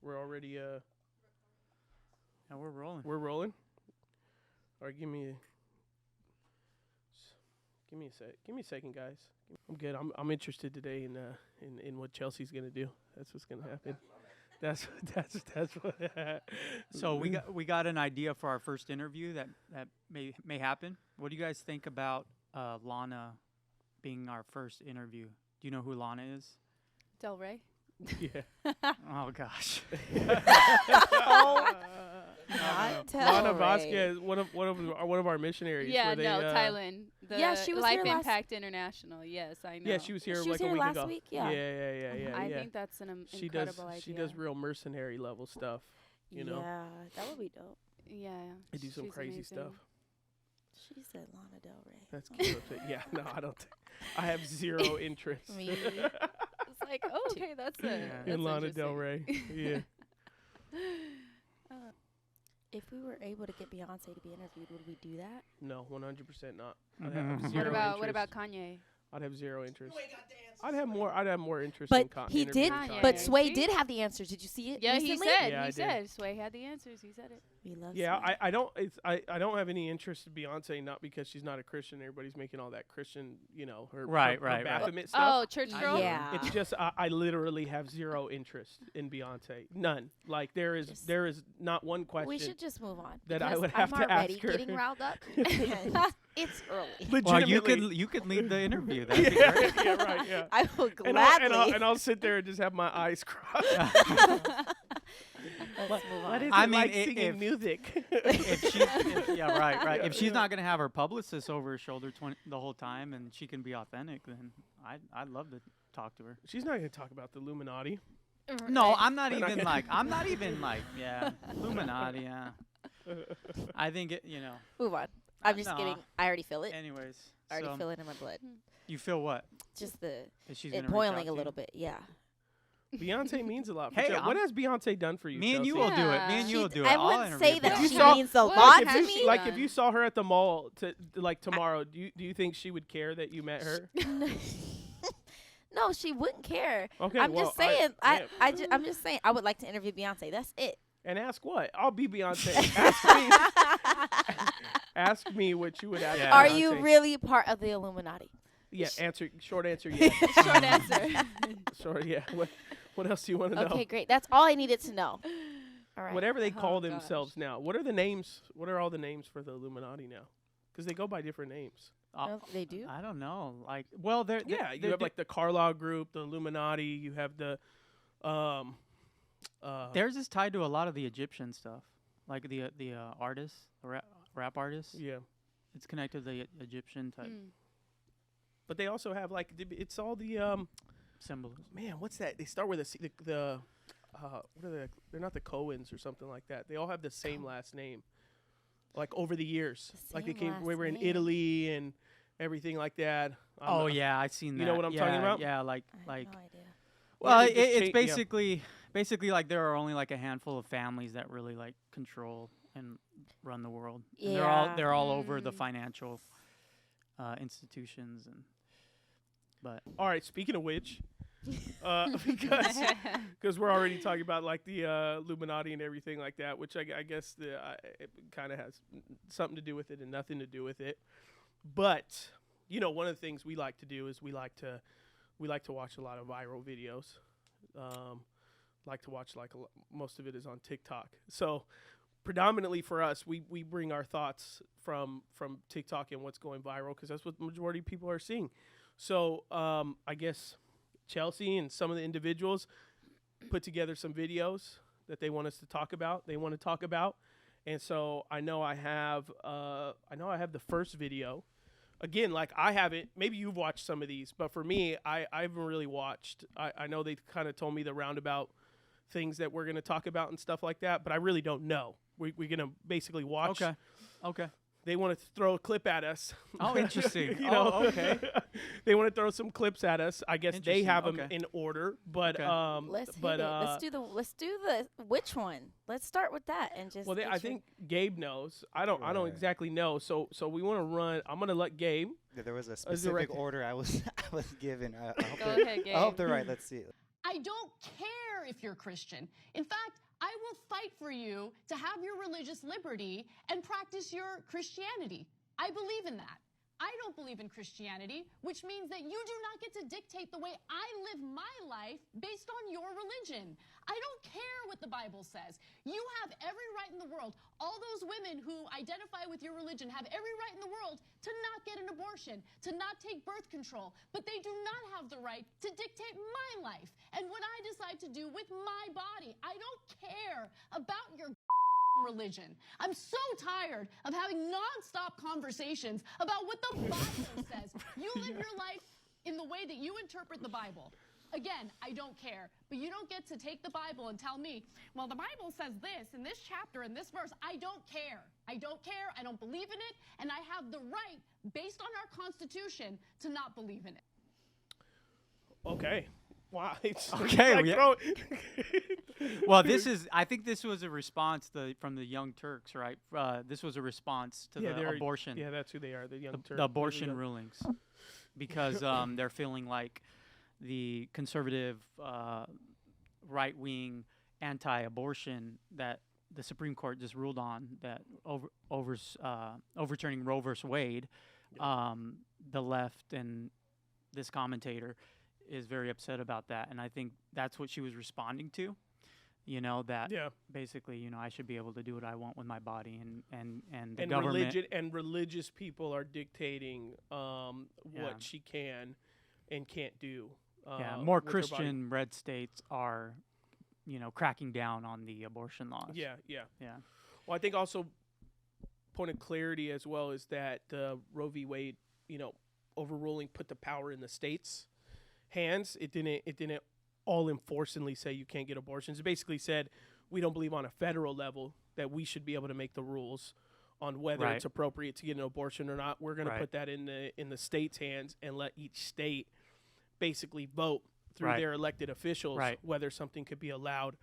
We're already Yeah, we're rolling. we're rolling. All right, give me a second, guys. I'm good. I'm interested today in what Chelsea's gonna do. That's what's gonna happen. That's what. So we got an idea for our first interview that may happen. What do you guys think about Lana being our first interview? Do you know who Lana is? Del Rey. Yeah. Oh gosh. Not Lana Del Rey. Vasquez, one of our missionaries. Yeah, where they, Thailand. The Yeah, she was Life here last- Impact International. Yes, I know. Yeah, she was here She was like here a week last ago. week, yeah. Yeah. I think that's an she incredible does. idea. She does real mercenary level stuff. You know, Yeah, that would be dope. Yeah. they do some she's crazy amazing. stuff. She said Lana Del Rey. That's cute. Yeah, no, I don't. I have zero interest Me. It's like, oh, okay, that's it. Yeah. That's in Lana Del interesting. Rey. Yeah. If we were able to get Beyonce to be interviewed, would we do that? No, 100% not. I'd Mhm. have What zero What about interest. Kanye? I'd have zero interest. I'd have more interest But in he did. interviewing Kanye. But Kanye. Sway See? did have the answers. Did you see it? Yeah, recently? he said. Yeah, I he did. said. Sway had the answers. He said it. We love Yeah, Sway. I don't. I don't have any interest in Beyonce, not because she's not a Christian. Everybody's making all that Christian, her Right, her right. Baphomet Oh, stuff. church girl. Yeah. It's just I literally have zero interest in Beyonce. None. Like there is not one question. We should just move on. that I because would have I'm to already ask her. getting riled up. And it's early. Well, Legitimately. you could lead the interview. That'd be great. yeah, right. Yeah. I will And gladly. I'll sit there and just have my eyes crossed. Let's move on. What is I it mean, like if- singing music? Yeah, right. Yeah, If she's not gonna have her publicist over her shoulder the whole time, and she can be authentic, then I'd love to talk to her. She's not going to talk about the Illuminati. No, I'm not We're not even gonna- like yeah, Illuminati, yeah. I think Move on. I'm just No. kidding. I already feel it. Anyways, I already so feel it in my blood. you feel what? Just the That she's it gonna reach boiling out a to little you? bit. Yeah. Beyonce means a lot. For Hey, Chelsea. What I'm- has Beyonce done for you? Me and you Chelsea? will do it. Me Yeah. and you will do it. I I'll wouldn't interview say that If you she saw- means a What lot If to you, me. like if you saw her at the mall tomorrow, do you think she would care that you met her? No, she wouldn't care. Okay, I'm well, just saying. I'm yeah. just saying. I would like to interview Beyonce. That's it. And ask what? I'll be Beyonce. Ask me what you would ask. Yeah. Are Beyonce. you really part of the Illuminati? Yeah. Short answer. Yes. Short answer. Short. Yeah. What else do you want to know? Okay, great. That's all I needed to know. All right. Whatever they call Oh, gosh. themselves now. What are the names? What are all the names for the Illuminati now? Because they go by different names. No, they do. I don't know. Like, well, they're Yeah, you have like the Carlyle Group, the Illuminati. You have the, theirs is tied to a lot of the Egyptian stuff, like the artists, the rap artists. yeah. It's connected to the Egyptian type But they also have like it's all the symbolism. man. What's that? They start with the what are they? They're not the Coens or something like that. They all have the same last name. Like over the years, The like they same came. last We were in name. Italy and everything like that. Oh yeah, I've seen that. You know what I'm talking Yeah, about? Yeah, like I have no idea. Well, they just it's change- yeah. basically like there are only like a handful of families that really like control and run the world. And Yeah. they're all over the Mm. financial institutions but All right. Speaking of which, because we're already talking about like the Illuminati and everything like that, which I guess it kind of has something to do with it and nothing to do with it. But one of the things we like to do is we like to watch a lot of viral videos. Like to watch most of it is on TikTok. So predominantly for us, we bring our thoughts from TikTok and what's going viral because that's what the majority of people are seeing. So I guess Chelsea and some of the individuals put together some videos that they want us to talk about. And so I know I have the first video. Again, like I haven't, maybe you've watched some of these, but for me, I haven't really watched. I know they kind of told me the roundabout things that we're going to talk about and stuff like that, but I really don't know. We're going to basically watch. okay. They want to throw a clip at us. Oh, interesting. Okay. They want to throw some clips at us. I guess they Interesting. have them Okay. in order, but Okay. Let's hit but it. Let's do the which one? Let's start with that and just. well, get I your- think Gabe knows. I don't Right. exactly know. So we want to run. I'm gonna let Gabe. There was a direct- specific order I was given. I hope Go they're- ahead, Gabe. I hope they're right. Let's see. I I don't care if you're Christian. In fact, I will fight for you to have your religious liberty and practice your Christianity. I believe in that. I don't believe in Christianity, which means that you do not get to dictate the way I live my life based on your religion. I don't care what the Bible says. You have every right in the world. All those women who identify with your religion have every right in the world to not get an abortion, to not take birth control, but they do not have the right to dictate my life and what I decide to do with my body. I don't care about your religion. I'm so tired of having nonstop conversations about what the Bible says. You live your life in the way that you interpret the Bible. Again, I don't care, but you don't get to take the Bible and tell me, well, the Bible says this in this chapter in this verse. I don't care. I don't care. I don't believe in it, and I have the right, based on our Constitution, to not believe in it. Okay. Wow. Okay, Like, yeah. bro. Well, I think this was a response from the Young Turks, right? This was a response to the abortion. Yeah, that's who they are. The Young Turks. The abortion rulings, because they're feeling like the conservative, right-wing, anti-abortion that the Supreme Court just ruled on, that overturning Roe versus Wade, the left and this commentator is very upset about that, and I think that's what she was responding to. You know, that basically, you know, I should be able to do what I want with my body, and the government religious people are dictating what she can and can't do. More Christian red states are, you know, cracking down on the abortion laws. Yeah. Well, I think also point of clarity as well is that Roe v. Wade, you know, overruling put the power in the states' hands. It didn't all enforcingly say you can't get abortions. It basically said we don't believe on a federal level that we should be able to make the rules on whether it's appropriate to get an abortion or not. We're going to put that in the state's hands and let each state basically vote through their elected officials whether something could be allowed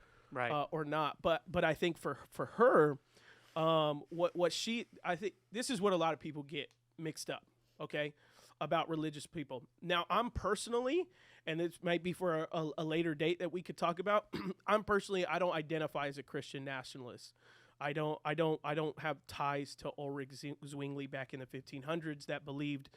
or not. But I think for her, I think this is what a lot of people get mixed up, okay, about religious people. Now, I'm personally, and this might be for a later date that we could talk about. I don't identify as a Christian nationalist. I don't have ties to Ulrich Zwingli back in the 1500s that believed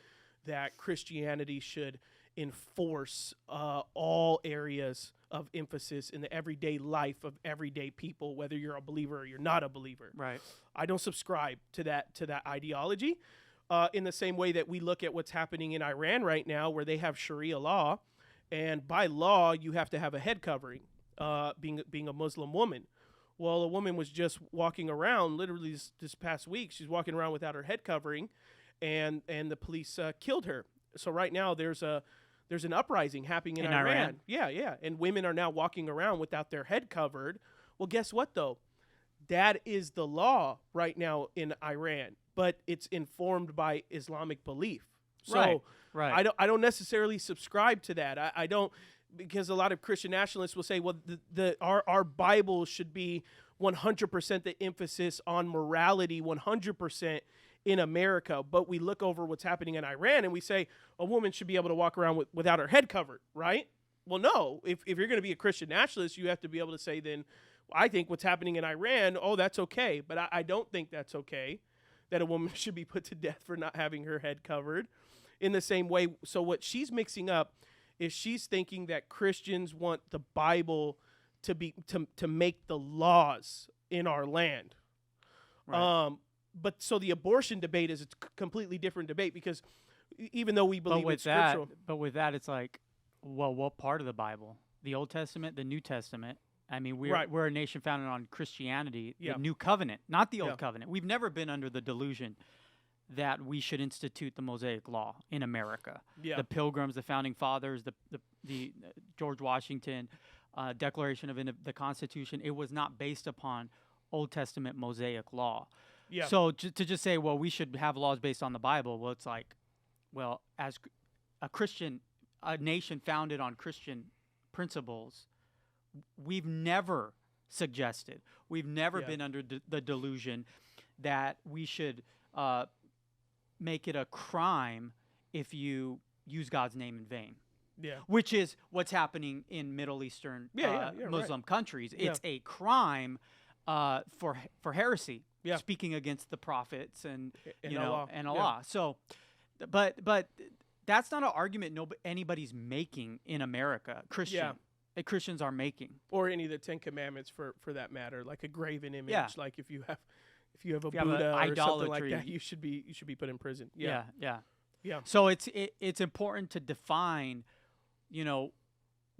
that Christianity should enforce all areas of emphasis in the everyday life of everyday people, whether you're a believer or you're not a believer. Right. I don't subscribe to that ideology. In the same way that we look at what's happening in Iran right now, where they have Sharia law, and by law you have to have a head covering, being a Muslim woman. Well, a woman was just walking around, literally this past week. She's walking around without her head covering, and the police killed her. So right now there's an uprising happening in Iran. Yeah, and women are now walking around without their head covered. Well, guess what though? That is the law right now in Iran, but it's informed by Islamic belief. So I don't necessarily subscribe to that. I don't, because a lot of Christian nationalists will say, well, our Bible should be 100% the emphasis on morality, 100% in America. But we look over what's happening in Iran and we say a woman should be able to walk around without her head covered, right? Well, no. If you're going to be a Christian nationalist, you have to be able to say then, I think what's happening in Iran, that's okay. But I don't think that's okay, that a woman should be put to death for not having her head covered in the same way. So what she's mixing up is she's thinking that Christians want the Bible to make the laws in our land. Right. But so the abortion debate is a completely different debate, because even though we believe it's scriptural. But with that, it's like, well, what part of the Bible? The Old Testament, the New Testament? I mean, we're a nation founded on Christianity, the New Covenant, not the Old Covenant. We've never been under the delusion that we should institute the Mosaic Law in America. Yeah. The Pilgrims, the Founding Fathers, the George Washington Declaration of the Constitution. It was not based upon Old Testament Mosaic Law. Yeah. So to just say, well, we should have laws based on the Bible. Well, it's like, well, as a nation founded on Christian principles, we've never suggested, we've never been under the delusion that we should make it a crime if you use God's name in vain. which is what's happening in Middle Eastern Muslim countries. It's a crime for heresy, speaking against the prophets and Allah. Yeah. So, but that's not an argument anybody's making in America. Christians are making, or any of the 10 Commandments for that matter, like a graven image. Like if you have a Buddha or something like that, you should be put in prison. Yeah. So it's important to define,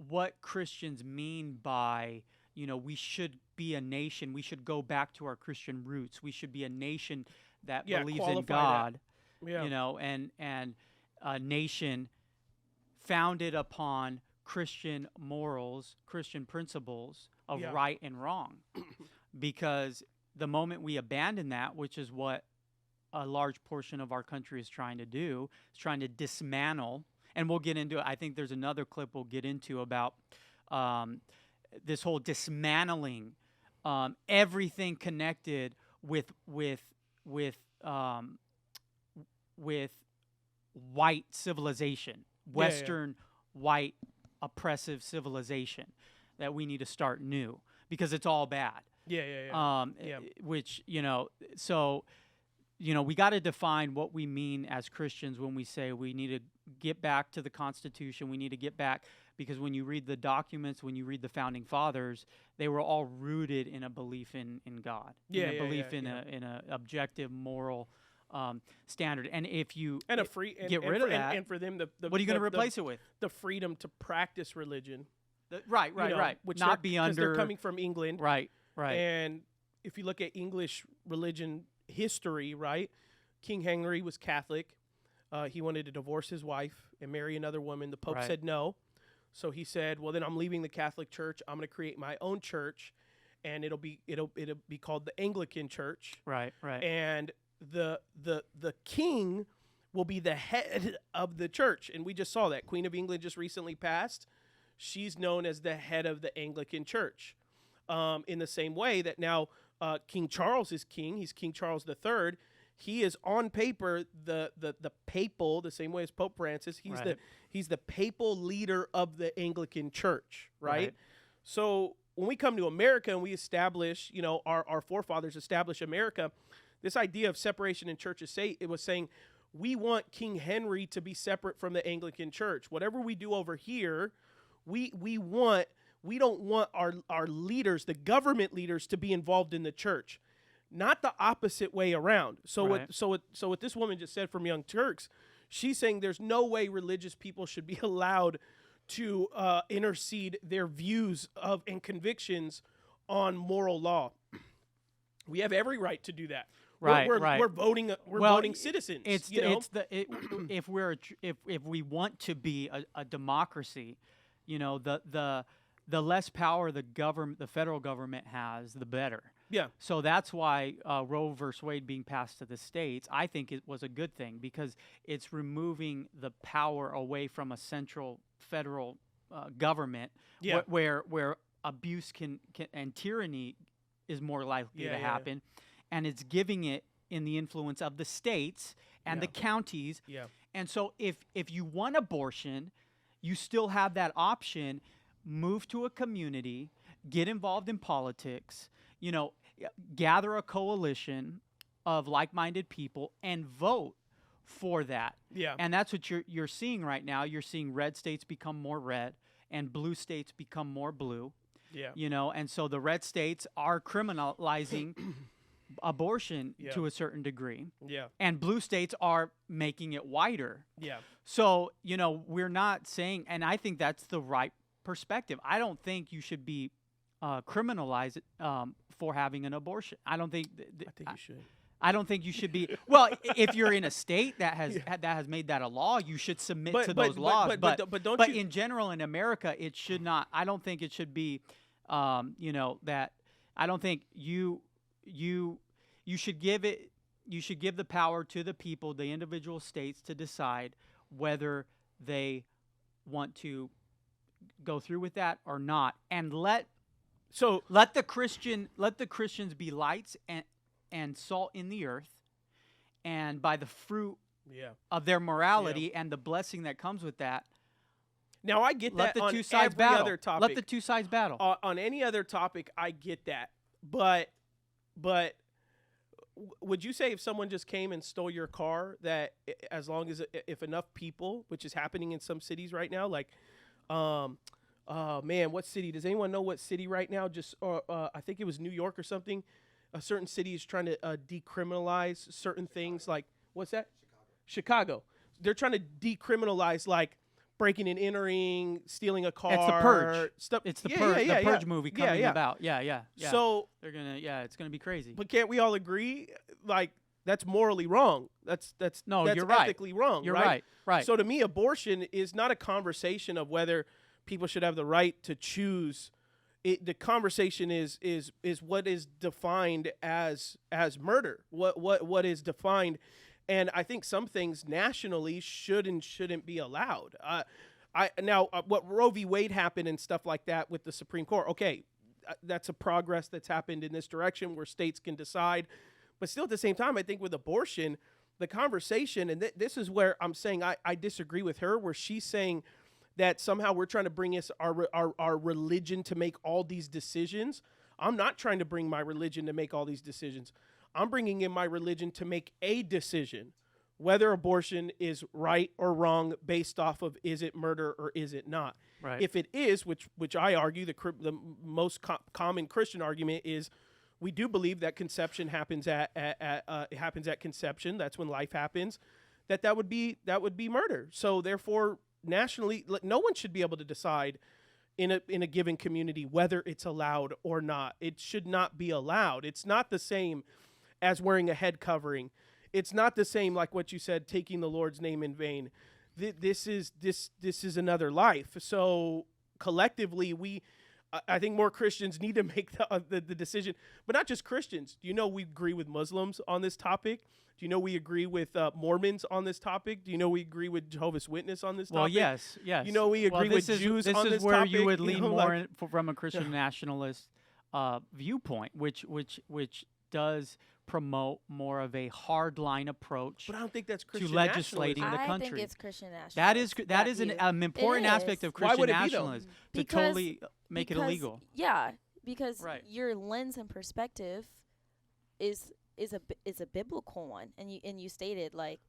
what Christians mean by, we should be a nation. We should go back to our Christian roots. We should be a nation that believes in God. And a nation founded upon Christian morals, Christian principles of right and wrong. Because the moment we abandon that, which is what a large portion of our country is trying to do, is trying to dismantle, and we'll get into it. I think there's another clip we'll get into about this whole dismantling everything connected with white civilization, Western white oppressive civilization, that we need to start new because it's all bad. Which, so, we got to define what we mean as Christians when we say we need to get back to the Constitution. We need to get back, because when you read the documents, when you read the Founding Fathers, they were all rooted in a belief in God, in a objective moral standard. And if you get rid of that, and for them, what are you going to replace it with? The freedom to practice religion. Right. Which not be under. They're coming from England. Right. And if you look at English religion history, right, King Henry was Catholic. He wanted to divorce his wife and marry another woman. The Pope said no. So he said, well, then I'm leaving the Catholic Church. I'm going to create my own church, and it'll be called the Anglican Church. Right. And the king will be the head of the church. And we just saw that. Queen of England just recently passed. She's known as the head of the Anglican Church. In the same way that now King Charles is king. He's King Charles III. He is on paper the papal, the same way as Pope Francis. He's the papal leader of the Anglican Church, right? So when we come to America and we establish, our forefathers established America, this idea of separation in church and state, it was saying we want King Henry to be separate from the Anglican Church. Whatever we do over here, we don't want our leaders, the government leaders, to be involved in the church, not the opposite way around. So what this woman just said from Young Turks, she's saying there's no way religious people should be allowed to intercede their views of and convictions on moral law. We have every right to do that. We're voting. We're voting citizens. If we want to be a democracy, the less power the federal government has, the better. Yeah. So that's why Roe versus Wade being passed to the states, I think it was a good thing, because it's removing the power away from a central federal government where abuse can and tyranny is more likely to happen. And it's giving it in the influence of the states and the counties. Yeah. And so if you want abortion, you still have that option. Move to a community, get involved in politics, gather a coalition of like-minded people and vote for that. Yeah. And that's what you're seeing right now. You're seeing red states become more red and blue states become more blue. Yeah. And so the red states are criminalizing abortion to a certain degree. Yeah. And blue states are making it whiter. Yeah. So, we're not saying, and I think that's the right perspective. I don't think you should be criminalized for having an abortion. I don't think. I think you should. I don't think you should be. Well, if you're in a state that has made that a law, you should submit to those laws. But in general, in America, it should not. I don't think it should be. That I don't think you should give it. You should give the power to the people, the individual states, to decide whether they want to go through with that or not, and let the Christians be lights and salt in the earth, and by the fruit of their morality and the blessing that comes with that, Now I get Let that the on two sides every battle. other topic. Let the two sides battle. On any other topic, I get that. But would you say if someone just came and stole your car, that as long as if enough people, which is happening in some cities right now, like, man, what city? Does anyone know what city right now? Just I think it was New York or something. A certain city is trying to decriminalize certain things. Like, what's that? Chicago. They're trying to decriminalize like breaking and entering, stealing a car. It's the Purge. Stuff. It's the Purge. The Purge movie coming about. Yeah. So they're gonna. Yeah, it's gonna be crazy. But can't we all agree? Like, that's morally wrong. That's No, that's you're right. ethically wrong. You're right. Right. So to me, abortion is not a conversation of whether people should have the right to choose. The conversation is what is defined as murder. What is defined. And I think some things nationally should and shouldn't be allowed. What Roe v. Wade happened and stuff like that with the Supreme Court. Okay, that's a progress that's happened in this direction where states can decide. But still, at the same time, I think with abortion, the conversation, and this is where I'm saying I disagree with her, where she's saying that somehow we're trying to bring us our religion to make all these decisions. I'm not trying to bring my religion to make all these decisions. I'm bringing in my religion to make a decision, whether abortion is right or wrong based off of is it murder or is it not. Right. If it is, which I argue the most common Christian argument is, we do believe that conception happens at conception. That's when life happens. That would be murder. So therefore, nationally, no one should be able to decide in a given community whether it's allowed or not. It should not be allowed. It's not the same as wearing a head covering. It's not the same, like what you said, taking the Lord's name in vain. This is another life. So collectively, I think more Christians need to make the decision, but not just Christians. Do you know we agree with Muslims on this topic? Do you know we agree with Mormons on this topic? Do you know we agree with Jehovah's Witness on this topic? Well, yes. You know we agree with Jews on this topic. This is where you would lean more from a Christian nationalist viewpoint, which does promote more of a hardline approach. But I don't think that's Christian to legislating the country. I think it's Christian nationalism. That is an important aspect of Christian nationalism to totally make it illegal. Yeah, because your lens and perspective is a biblical one, and you stated, like,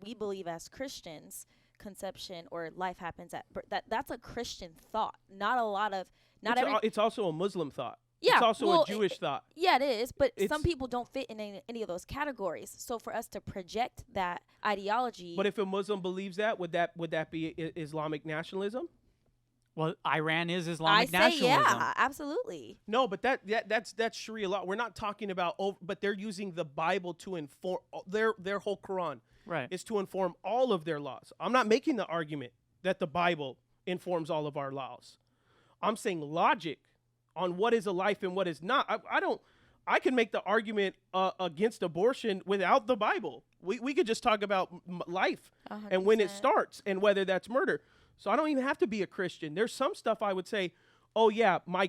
we believe as Christians conception or life happens at birth. That's a Christian thought. It's also a Muslim thought. Yeah, it's also a Jewish thought. Yeah, it is. But some people don't fit in any of those categories. So for us to project that ideology. But if a Muslim believes that, would that be Islamic nationalism? Well, Iran is Islamic nationalism. Yeah, absolutely. No, but that's Sharia law. We're not talking about. But they're using the Bible to inform their whole Quran. Right. Is to inform all of their laws. I'm not making the argument that the Bible informs all of our laws. I'm saying logic on what is a life and what is not. I can make the argument against abortion without the Bible. We could just talk about life 100%. And when it starts and whether that's murder. So I don't even have to be a Christian. There's some stuff I would say, oh yeah, my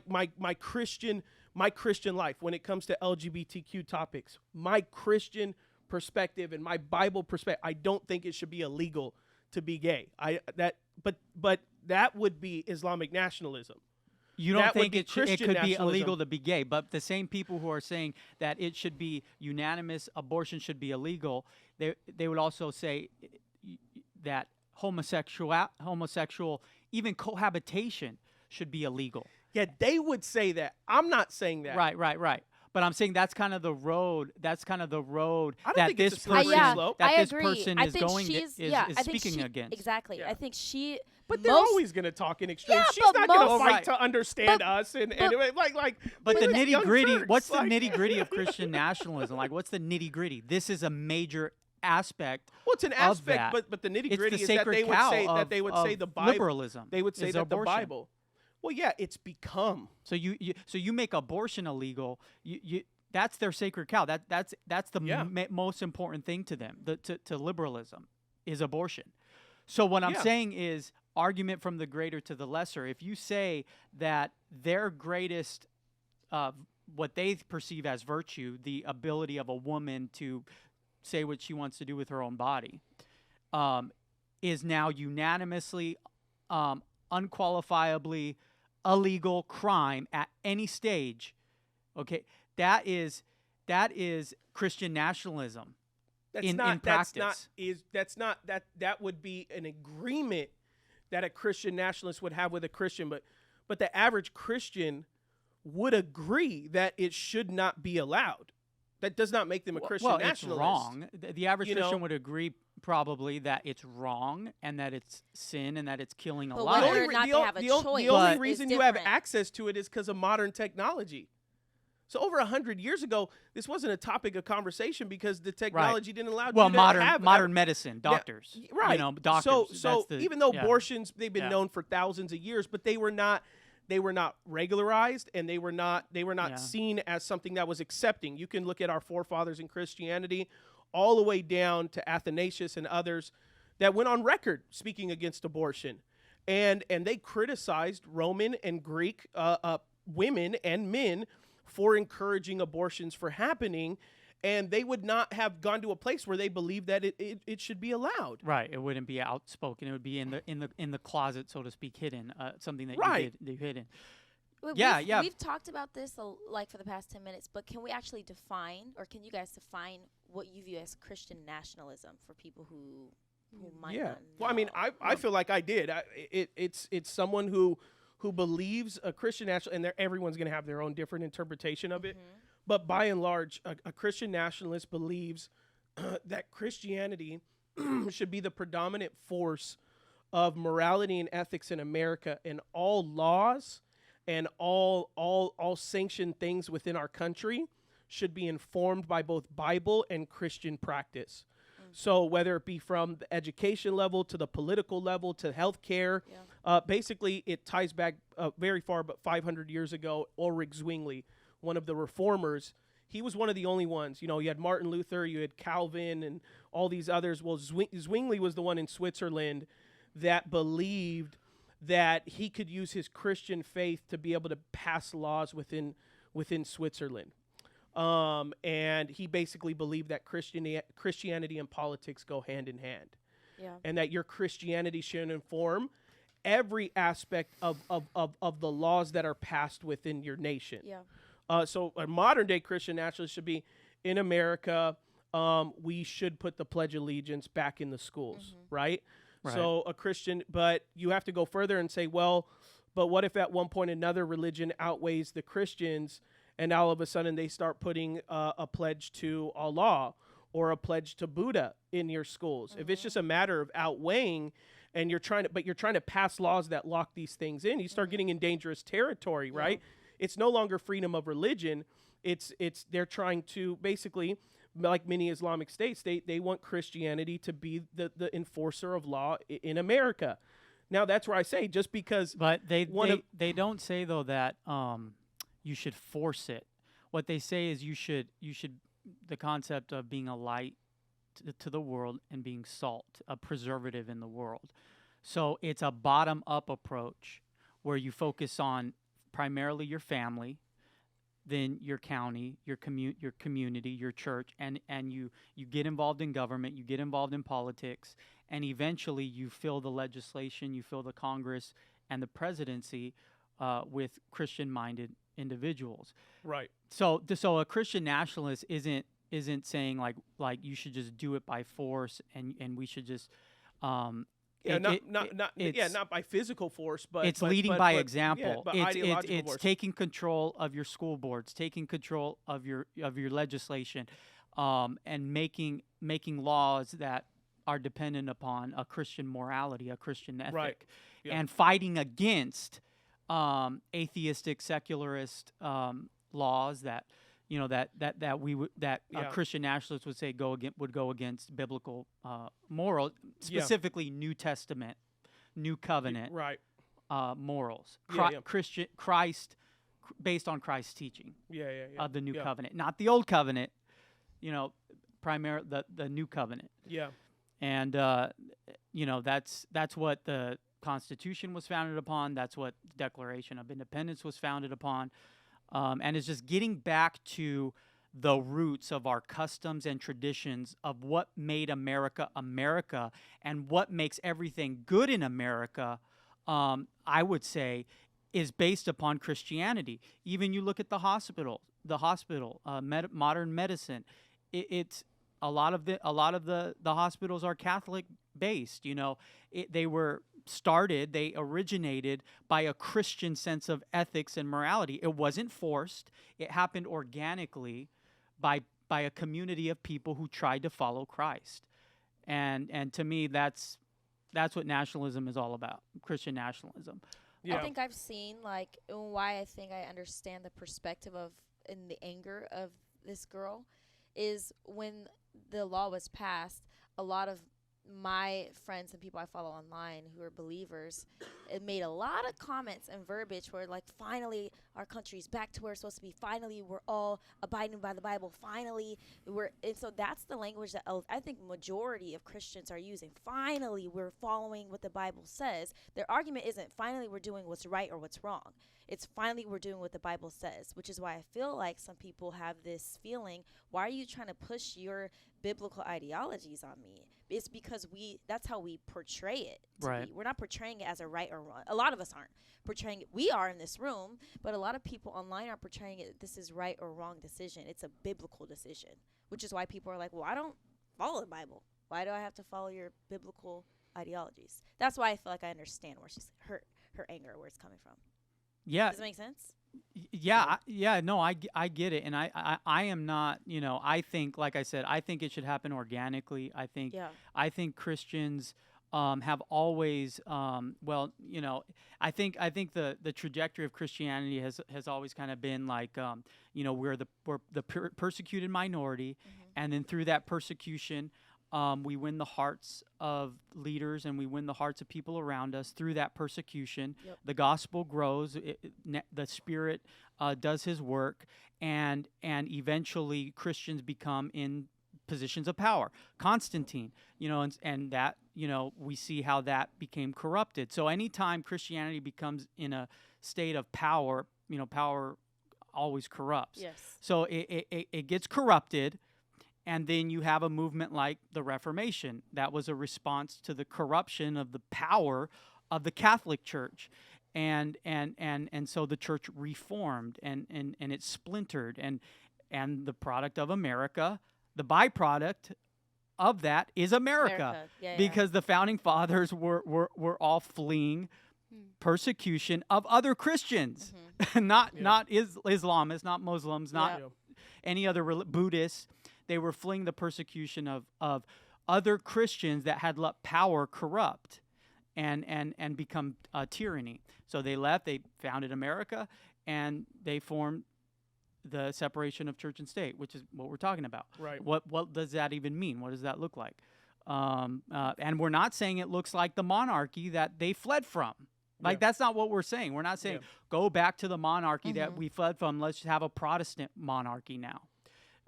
Christian life when it comes to LGBTQ topics, my Christian perspective and my Bible perspective, I don't think it should be illegal to be gay. But that would be Islamic nationalism. You don't think it could be illegal to be gay, but the same people who are saying that it should be unanimous, abortion should be illegal, they would also say that homosexual, even cohabitation should be illegal. Yeah, they would say that. I'm not saying that. Right. But I'm saying that's kind of the road. That's kind of the road that this person is speaking against. Exactly. Yeah. I think she. But they're always going to talk in extremes. Yeah, she's not going to fight to understand us and like. But the nitty gritty. What's the nitty gritty of Christian nationalism? Like, what's the nitty gritty? This is a major aspect. Well, it's an aspect, but the nitty gritty is that they would say the Bible. Liberalism. They would say that abortion. The Bible. Well, yeah, it's become. So you make abortion illegal. That's their sacred cow. That's the most important thing to them. To liberalism is abortion. So what I'm saying is argument from the greater to the lesser. If you say that their greatest, what they perceive as virtue, the ability of a woman to say what she wants to do with her own body, is now unanimously unqualifiably illegal crime at any stage, okay, that is Christian nationalism in practice. That would be an agreement that a Christian nationalist would have with a Christian, but the average Christian would agree that it should not be allowed. That does not make them a Christian nationalist. It's wrong. The average Christian would agree probably that it's wrong and that it's sin and that it's killing a life. The only reason you have access to it is because of modern technology. So over 100 years ago, this wasn't a topic of conversation because the technology didn't allow you to have modern medicine, doctors. Yeah, right. You know, doctors. So even though abortions, they've been known for thousands of years, but they were not regularized, and they were not seen as something that was accepting. You can look at our forefathers in Christianity all the way down to Athanasius and others that went on record speaking against abortion. And they criticized Roman and Greek women and men for encouraging abortions for happening, and they would not have gone to a place where they believed that it should be allowed. Right. It wouldn't be outspoken. It would be in the closet, so to speak, hidden. Something that you hidden. We've talked about this like for the past 10 minutes, but can we actually define, or can you guys define what you view as Christian nationalism for people who might not know? Well, I mean, I feel like I did. It's someone who believes a Christian national, and everyone's going to have their own different interpretation of it. But by and large, a Christian nationalist believes that Christianity should be the predominant force of morality and ethics in America, and all laws and all sanctioned things within our country should be informed by both Bible and Christian practice. So whether it be from the education level to the political level to healthcare, basically it ties back very far, but 500 years ago, Ulrich Zwingli, one of the reformers, he was one of the only ones. You know, you had Martin Luther, you had Calvin, and all these others. Well, Zwingli was the one in Switzerland that believed that he could use his Christian faith to be able to pass laws within Switzerland. And he basically believed that Christianity and politics go hand in hand. And that your Christianity should inform every aspect of the laws that are passed within your nation. So a modern day Christian nationalist should be, in America, we should put the Pledge of Allegiance back in the schools, right? So a Christian, but you have to go further and say, well, but what if at one point another religion outweighs the Christians, and all of a sudden they start putting a pledge to Allah or a pledge to Buddha in your schools? If it's just a matter of outweighing, and you're trying to pass laws that lock these things in, you start getting in dangerous territory, right? It's no longer freedom of religion. They're trying to basically, like many Islamic states, they want Christianity to be the enforcer of law in America. Now that's where I say, just because, but they don't say though that you should force it. What they say is you should the concept of being a light to the world and being salt, a preservative in the world. So it's a bottom-up approach where you focus on primarily your family, then your county, your community, your church, and you get involved in government, you get involved in politics, and eventually you fill the legislation, you fill the Congress and the presidency with Christian-minded individuals. Right. So a Christian nationalist isn't saying like you should just do it by force and we should just not by physical force, but it's leading by example. It's taking control of your school boards, taking control of your legislation, and making laws that are dependent upon a Christian morality, a Christian ethic, and fighting against atheistic, secularist laws that Christian nationalists would say would go against biblical moral, specifically New Testament, New Covenant morals. Christ, based on Christ's teaching of the New Covenant, not the Old Covenant. Primarily the New Covenant. And that's what the Constitution was founded upon. That's what the Declaration of Independence was founded upon. And it's just getting back to the roots of our customs and traditions of what made America America, and what makes everything good in America I would say, is based upon Christianity. Even you look at the hospital, modern medicine. It's a lot of the hospitals are Catholic based. They originated by a Christian sense of ethics and morality. It wasn't forced. It happened organically by a community of people who tried to follow Christ. And to me, that's what nationalism is all about, Christian nationalism. Yeah. I think I've seen, why I think I understand the perspective of and the anger of this girl is when the law was passed, a lot of my friends and people I follow online who are believers, it made a lot of comments and verbiage where finally our country's back to where it's supposed to be. Finally, we're all abiding by the Bible. Finally, and so that's the language that I think majority of Christians are using. Finally, we're following what the Bible says. Their argument isn't finally we're doing what's right or what's wrong. It's finally we're doing what the Bible says, which is why I feel like some people have this feeling, why are you trying to push your biblical ideologies on me? It's because that's how we portray it. Right. We're not portraying it as a right or wrong. A lot of us aren't portraying it. We are in this room, but a lot of people online are portraying it this is right or wrong decision. It's a biblical decision, which is why people are like, well, I don't follow the Bible. Why do I have to follow your biblical ideologies? That's why I feel like I understand where she's her anger, where it's coming from. Yeah. Does it make sense? Yeah. No, I get it. And I am not, I think, like I said, I think it should happen organically. I think Christians have always, I think the trajectory of Christianity has always kind of been like, we're the persecuted minority. Mm-hmm. And then through that persecution, we win the hearts of leaders and we win the hearts of people around us through that persecution. Yep. The gospel grows, the Spirit does his work, and eventually Christians become in positions of power. Constantine, and that, we see how that became corrupted. So anytime Christianity becomes in a state of power, power always corrupts. Yes. So it gets corrupted. And then you have a movement like the Reformation. That was a response to the corruption of the power of the Catholic Church. And so the church reformed and it splintered. And the product of America, the byproduct of that is America. Yeah, because the founding fathers were all fleeing persecution of other Christians. Mm-hmm. not Islamists, not Muslims, not any other Buddhists. They were fleeing the persecution of other Christians that had let power corrupt and become tyranny. So they left, they founded America, and they formed the separation of church and state, which is what we're talking about. Right. What does that even mean? What does that look like? And we're not saying it looks like the monarchy that they fled from. That's not what we're saying. We're not saying go back to the monarchy that we fled from. Let's have a Protestant monarchy now.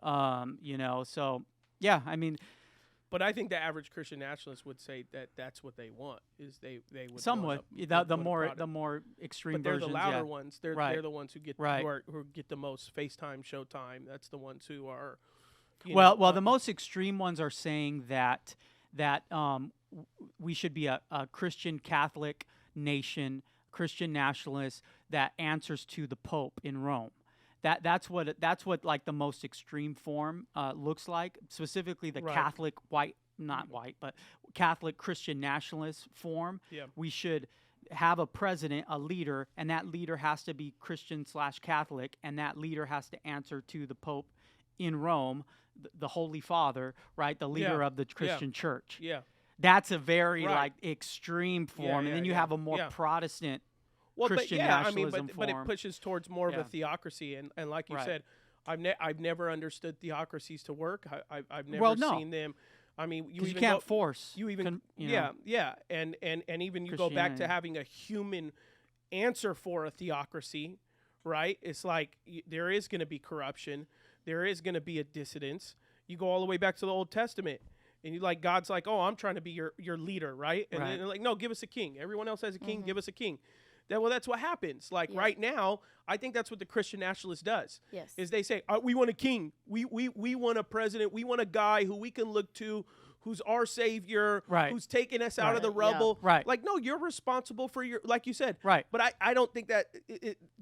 So yeah, I mean, but I think the average Christian nationalist would say that that's what they want is they would somewhat the more extreme but they're versions. The louder ones. They're the ones who get who get the most FaceTime, Showtime. That's the ones who are. The most extreme ones are saying that we should be a Christian Catholic nation, Christian nationalist that answers to the Pope in Rome. That's what like the most extreme form looks like. Specifically, the Catholic Catholic Christian nationalist form. Yeah. We should have a president, a leader, and that leader has to be Christian/Catholic, and that leader has to answer to the Pope in Rome, the Holy Father, right? The leader of the Christian Church. Yeah. That's a very extreme form, and then you have a more Protestant. Christian nationalism but it pushes towards more of a theocracy, and like you said, I've never understood theocracies to work. I've never seen them. I mean, you can't force. You even and even you go back to having a human answer for a theocracy, right? It's like there is going to be corruption, there is going to be a dissidence. You go all the way back to the Old Testament. And God's like, oh, I'm trying to be your leader, right? And then they're like, no, give us a king. Everyone else has a king. Give us a king. That's what happens. Right now, I think that's what the Christian nationalist does. Yes. Is they say, we want a king. We want a president. We want a guy who we can look to, who's our savior, Right. who's taking us out of the Yeah. rubble. Right. Like, no, you're responsible for your, like you said. Right. But I don't think that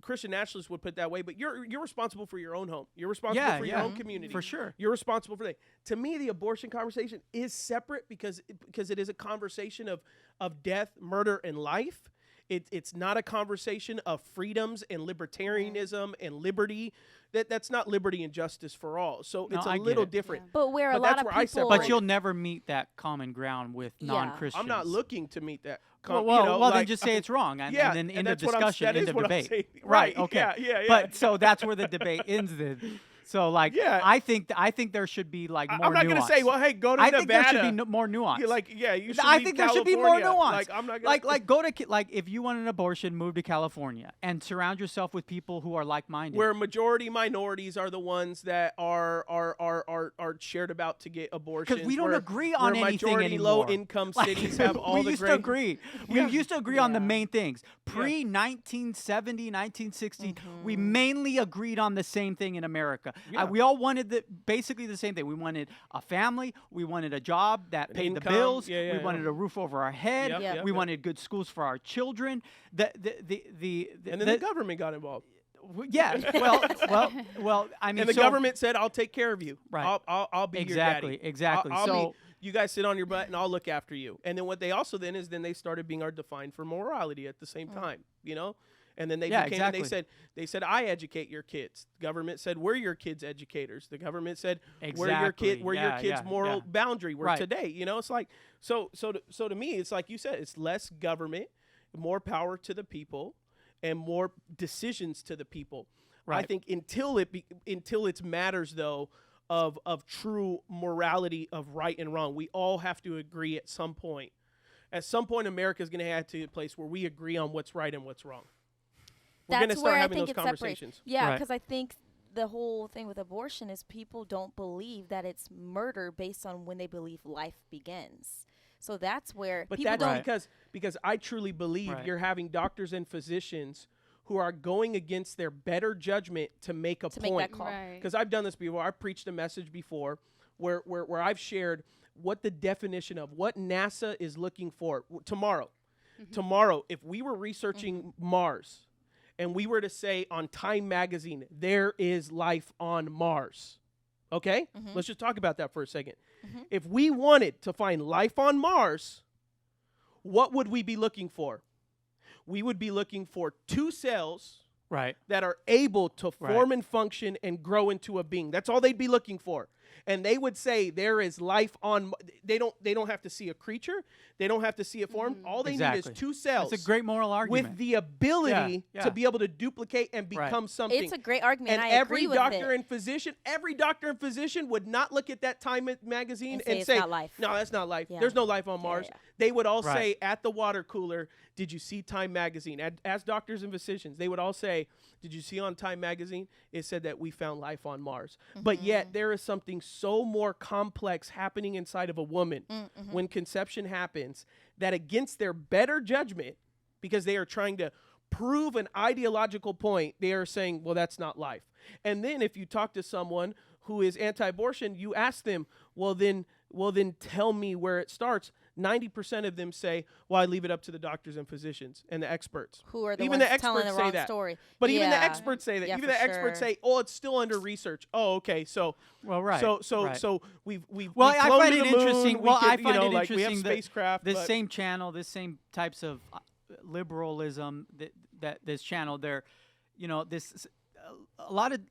Christian nationalists would put it that way, but you're responsible for your own home. You're responsible for your own community. For sure. You're responsible for that. To me, the abortion conversation is separate because it is a conversation of death, murder, and life. It's not a conversation of freedoms and libertarianism and liberty. That's not liberty and justice for all. So it's a little different. Yeah. But where a But lot that's of where I people, separate But you'll never meet that common ground with Yeah. non-Christians. I'm not looking to meet that. Well, then like, just say it's wrong, and yeah, then and end of that's what I'm- discussion, that end is of what I'm debate. saying. Right? Right, Okay. yeah. But so that's where the debate ends. Then. So like, Yeah. I think there should be like more I'm not nuance. going to say, well, hey, go to I Nevada. think there should be more nuance. You should I leave think there should be more California. nuance. Like, I'm not gonna, like go to like if you want an abortion, move to California and surround yourself with people who are like-minded. where majority minorities are the ones that are shared about to get abortions. Because we don't agree on where anything majority anymore. low-income Like, cities have all we the used great. to agree. We used to agree on the Yeah. main things. Pre-1970, 1960, we mainly agreed on the same thing in America. Yeah. We all wanted basically the same thing. We wanted a family. We wanted a job that paid income. the bills. Yeah, we wanted a roof over our head. Yep, yep, we yep. wanted good schools for our children. And then the government got involved. Yeah. Well. I mean, And the so- government said, "I'll take care of you. Right. I'll be Exactly, your daddy. exactly. I'll So- you guys sit on your butt and I'll look after you." And then what they also then they started being our defined for morality at the same time, And then they Yeah, became exactly. they said I educate your kids. The government said we're your kids' educators. The government said we're your Exactly. kids' moral yeah. boundary. We're Right. today. It's like so to me it's like you said, it's less government, more power to the people, and more decisions to the people. I Right. think until it matters though of true morality of right and wrong, we all have to agree at some point. At some point, America is going to have to a place where we agree on what's right and what's wrong. We're going to that's start where I having think those it's separate. conversations. Yeah, Right. because I think the whole thing with abortion is people don't believe that it's murder based on when they believe life begins. So that's where But people that's don't. because I truly believe Right. you're having doctors and physicians who are going against their better judgment to make a To make point. that call. Right. Because I've done this before. I've preached a message before where I've shared what the definition of what NASA is looking for tomorrow. Tomorrow, if we were researching Mars and we were to say on Time Magazine, there is life on Mars. Okay? Let's just talk about that for a second. If we wanted to find life on Mars, what would we be looking for? We would be looking for 2 cells Right. that are able to Right. form and function and grow into a being. That's all they'd be looking for. And they would say there is life on. They don't have to see a creature. They don't have to see it formed. All they need Exactly. is 2 cells. That's a great moral argument. with the ability Yeah. to be able to duplicate and become something. It's a great argument. And I every agree with doctor it. and physician would not look at that Time magazine And say and it's say, not life. "No, that's not life. Yeah. There's no life on Mars." yeah. They would all Right. say at the water cooler, "Did you see Time magazine?" As doctors and physicians, they would all say, "Did you see on Time magazine? It said that we found life on Mars." But yet there is something so more complex happening inside of a woman when conception happens that against their better judgment, because they are trying to prove an ideological point, they are saying, well, that's not life. And then if you talk to someone who is anti-abortion, you ask them, well then tell me where it starts. 90% of them say, well, I leave it up to the doctors and physicians and the experts. Who are the Even ones the telling experts the say wrong that. story. But even the Yeah. experts say that. Yeah, Even for the experts sure. say, oh, it's still under research. Oh, okay. So Well, right. So right. we've Well, we've I flown find to it the moon, interesting. we Well, I could, find it we have interesting that spacecraft. this but- same channel, this same types of liberalism that this channel, there, this a lot of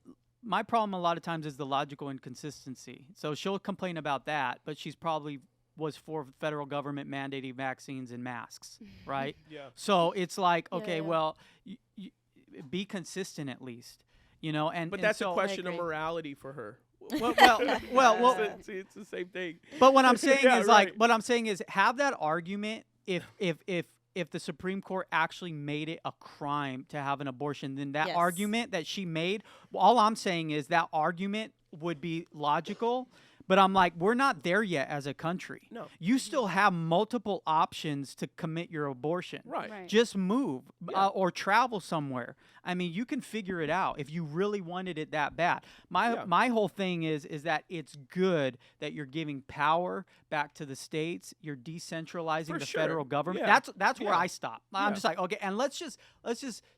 my problem a lot of times is the logical inconsistency. So she'll complain about that, but she's probably was for federal government mandating vaccines and masks, right? Yeah. So it's like, okay, Yeah. well, you be consistent at least, and But and that's so, a question of agree. morality for her. well, it's the same thing. But what I'm saying Yeah, is right. what I'm saying is have that argument if the Supreme Court actually made it a crime to have an abortion, then that Yes. argument that she made, all I'm saying is that argument would be logical, But I'm like, we're not there yet as a country. No. You still have multiple options to commit your abortion. Right. Just move or travel somewhere. I mean, you can figure it out if you really wanted it that bad. My whole thing is that it's good that you're giving power back to the states. You're decentralizing the federal government. Yeah. That's where I stop. I'm just like, okay, and let's just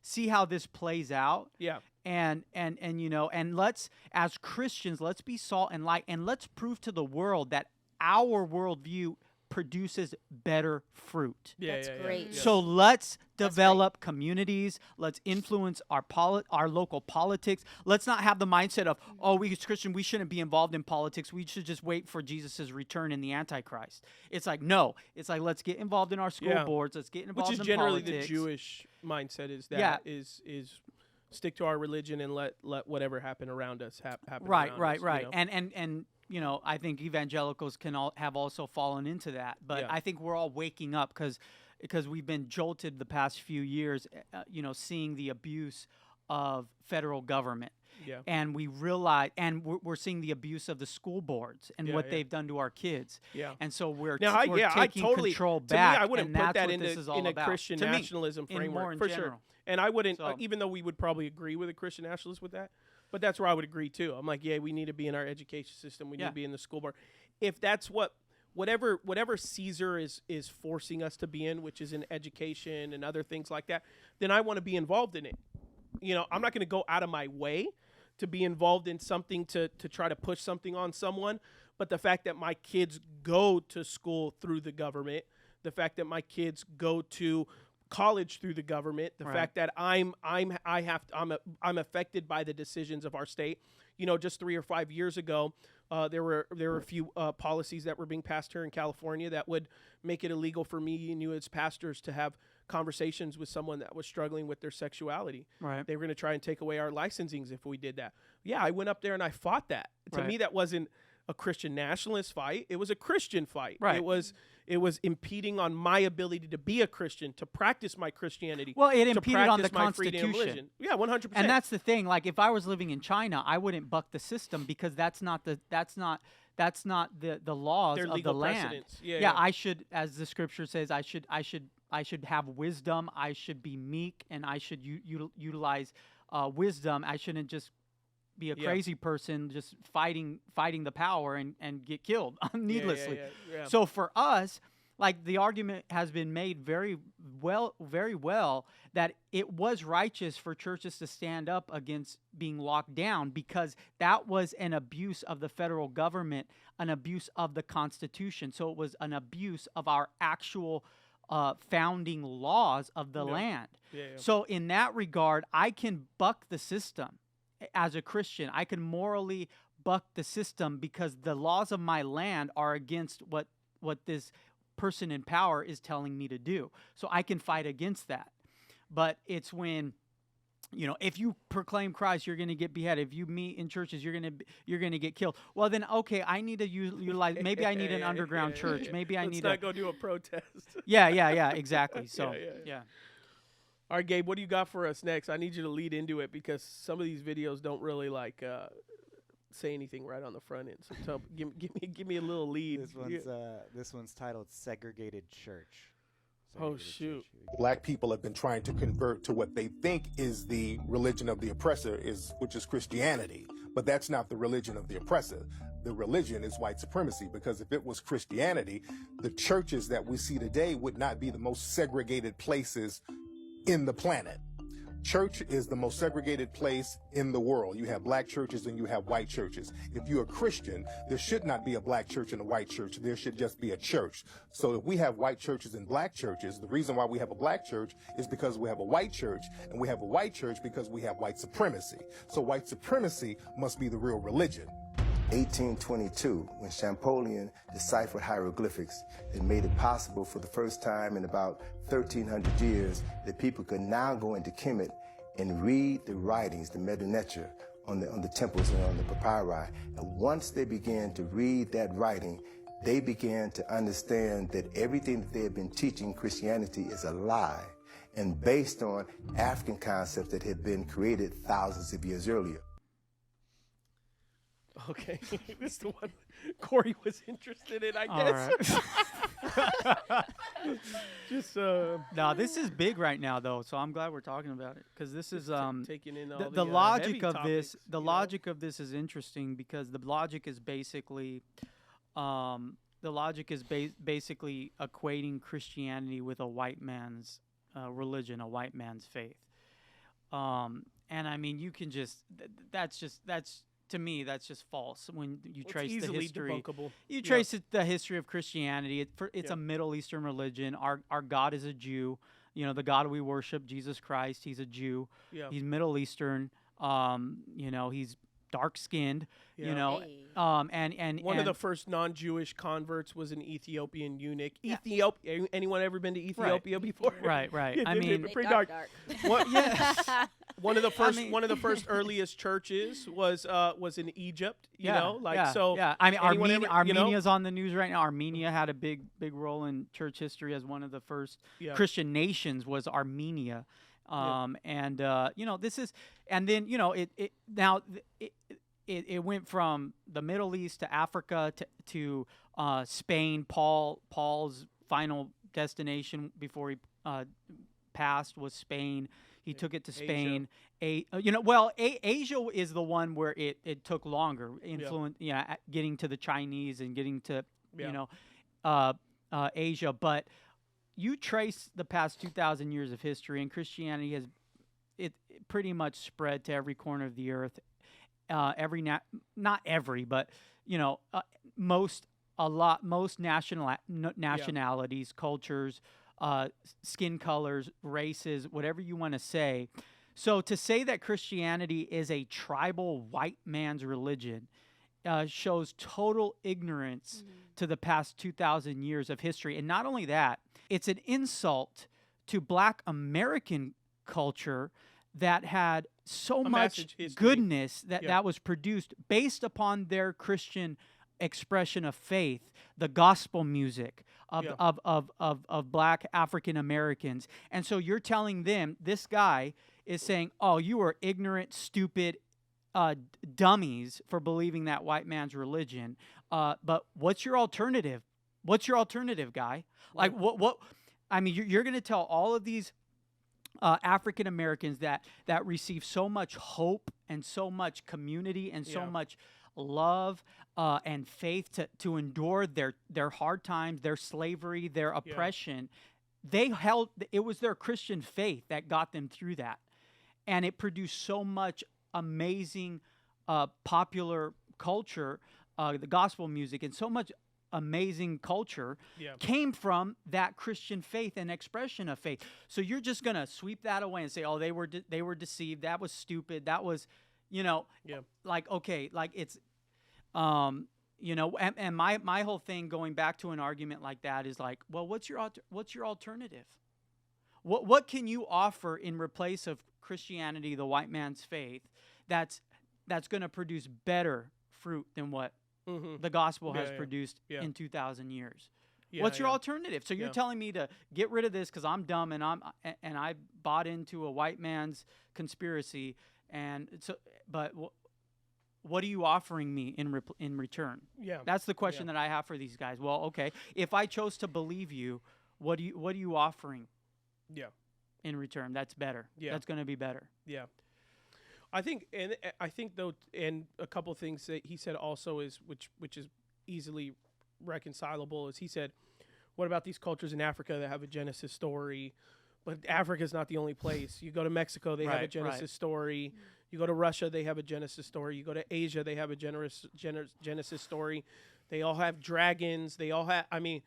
see how this plays out. Yeah. And you know, and let's, as Christians, let's be salt and light, and let's prove to the world that our worldview produces better fruit. That's great. Yeah. So let's develop communities. Let's influence our local politics. Let's not have the mindset of, oh, we as Christian, we shouldn't be involved in politics. We should just wait for Jesus' return in the Antichrist. It's like, no. It's like, let's get involved in our school boards. Let's get involved in politics. Which is generally the Jewish mindset, is that is stick to our religion and let whatever happen around us happen. Right. You know? And you know, I think evangelicals have also fallen into that. But I think we're all waking up because we've been jolted the past few years, you know, seeing the abuse of federal government. Yeah. And we realize, and we're seeing the abuse of the school boards and what they've done to our kids. Yeah. And so we're I taking totally, control back. To me, I wouldn't put that in a about. Christian nationalism framework, for sure. And I wouldn't, even though we would probably agree with a Christian nationalist with that, but that's where I would agree too. I'm like, we need to be in our education system. We need to be in the school board. If that's whatever Caesar is forcing us to be in, which is in education and other things like that, then I want to be involved in it. You know, I'm not going to go out of my way to be involved in something to try to push something on someone. But the fact that my kids go to school through the government, the fact that my kids go to college through the government, the fact that I'm affected by the decisions of our state. You know, just 3 or 5 years ago, there were a few policies that were being passed here in California that would make it illegal for me and you as pastors to have conversations with someone that was struggling with their sexuality. Right. They were going to try and take away our licensings if we did that. Yeah, I went up there and I fought that. To me, that wasn't a Christian nationalist fight. It was a Christian fight. Right. It was impeding on my ability to be a Christian, to practice my Christianity. Well, it impeded on the Constitution. Yeah, 100%. And that's the thing. Like, if I was living in China, I wouldn't buck the system because that's not the laws Their of legal the land. precedents. Yeah, I should, as the scripture says, I should have wisdom. I should be meek, and I should utilize wisdom. I shouldn't just be a crazy person just fighting the power and get killed needlessly. Yeah. So for us, like, the argument has been made very well that it was righteous for churches to stand up against being locked down because that was an abuse of the federal government, an abuse of the Constitution. So it was an abuse of our actual founding laws of the land. So in that regard, I can buck the system. As a Christian, I can morally buck the system because the laws of my land are against what this person in power is telling me to do. So I can fight against that. But it's when, you know, if you proclaim Christ, you're going to get beheaded. If you meet in churches, you're going to get killed. Well, then, okay, I need to utilize. Maybe I need an underground church. Maybe I need. Let's not go do a protest. Yeah, exactly. So yeah. All right, Gabe, what do you got for us next? I need you to lead into it because some of these videos don't really say anything right on the front end. So give me a little lead. This one's titled "Segregated Church." Oh, shoot. Black people have been trying to convert to what they think is the religion of the oppressor, which is Christianity. But that's not the religion of the oppressor. The religion is white supremacy, because if it was Christianity, the churches that we see today would not be the most segregated places in the planet. Church is the most segregated place in the world. You have black churches and you have white churches. If you're a Christian, there should not be a black church and a white church. There should just be a church. So if we have white churches and black churches, the reason why we have a black church is because we have a white church, and we have a white church because we have white supremacy. So white supremacy must be the real religion. 1822, when Champollion deciphered hieroglyphics, it made it possible for the first time in about 1,300 years that people could now go into Kemet and read the writings, the Medu-Neter, on the temples and on the papyri. And once they began to read that writing, they began to understand that everything that they had been teaching Christianity is a lie and based on African concepts that had been created thousands of years earlier. Okay, this is the one Corey was interested in, I guess. Right. Just no, this is big right now, though, so I'm glad we're talking about it because this is taking in all the logic heavy of topics, this. The logic of this is interesting because the logic is basically, basically equating Christianity with a white man's religion, a white man's faith. And I mean, you can just that's to me, that's just false. When you trace the history, you trace the history of Christianity. It's a Middle Eastern religion. Our God is a Jew. You know, the God we worship, Jesus Christ. He's a Jew. Yeah. He's Middle Eastern. You know, he's dark-skinned. Yeah. You know, and one of the first non-Jewish converts was an Ethiopian eunuch. Yeah. Anyone ever been to Ethiopia before? Right. I mean, pretty dark. One of the first earliest churches was in Egypt. You know, so. Yeah, I mean, Armenia's on the news right now. Armenia had a big role in church history as one of the first Christian nations. Was Armenia. And you know, this is, and then you know, it went from the Middle East to Africa to Spain. Paul's final destination before he passed was Spain. He took it to Spain. Asia is the one where it took longer. Getting to the Chinese and getting to Asia, but. You trace the past 2,000 years of history, and Christianity has pretty much spread to every corner of the earth. Not every, but you know, most nationalities, cultures, skin colors, races, whatever you want to say. So to say that Christianity is a tribal white man's religion shows total ignorance to the past 2,000 years of history, and not only that. It's an insult to Black American culture that had so much goodness that was produced based upon their Christian expression of faith, the gospel music of Black African Americans. And so you're telling them, this guy is saying, oh, you are ignorant, stupid dummies for believing that white man's religion. But what's your alternative? What's your alternative, guy? Like, what? I mean, you're going to tell all of these African Americans that receive so much hope and so much community and so much love and faith to endure their hard times, their slavery, their oppression. It was their Christian faith that got them through that. And it produced so much amazing popular culture, the gospel music, and so much amazing culture came from that Christian faith and expression of faith. So you're just going to sweep that away and say, oh, they were deceived. That was stupid. That was, like, okay, like it's, and my whole thing going back to an argument like that is like, well, what's your alternative? What can you offer in replace of Christianity, the white man's faith, that's going to produce better fruit than what the gospel has produced in 2,000 years? What's your alternative? So you're telling me to get rid of this because I'm dumb and I bought into a white man's conspiracy, and so, but what are you offering me in return? Yeah, that's the question that I have for these guys. Well, okay, if I chose to believe you, what are you offering? Yeah, in return, that's better. Yeah, that's going to be better. Yeah. I think though, and a couple of things that he said also is, which is easily reconcilable, is he said, what about these cultures in Africa that have a Genesis story? But Africa's not the only place. You go to Mexico, they have a Genesis story. You go to Russia, they have a Genesis story. You go to Asia, they have a Genesis story. They all have dragons. They all have, I mean,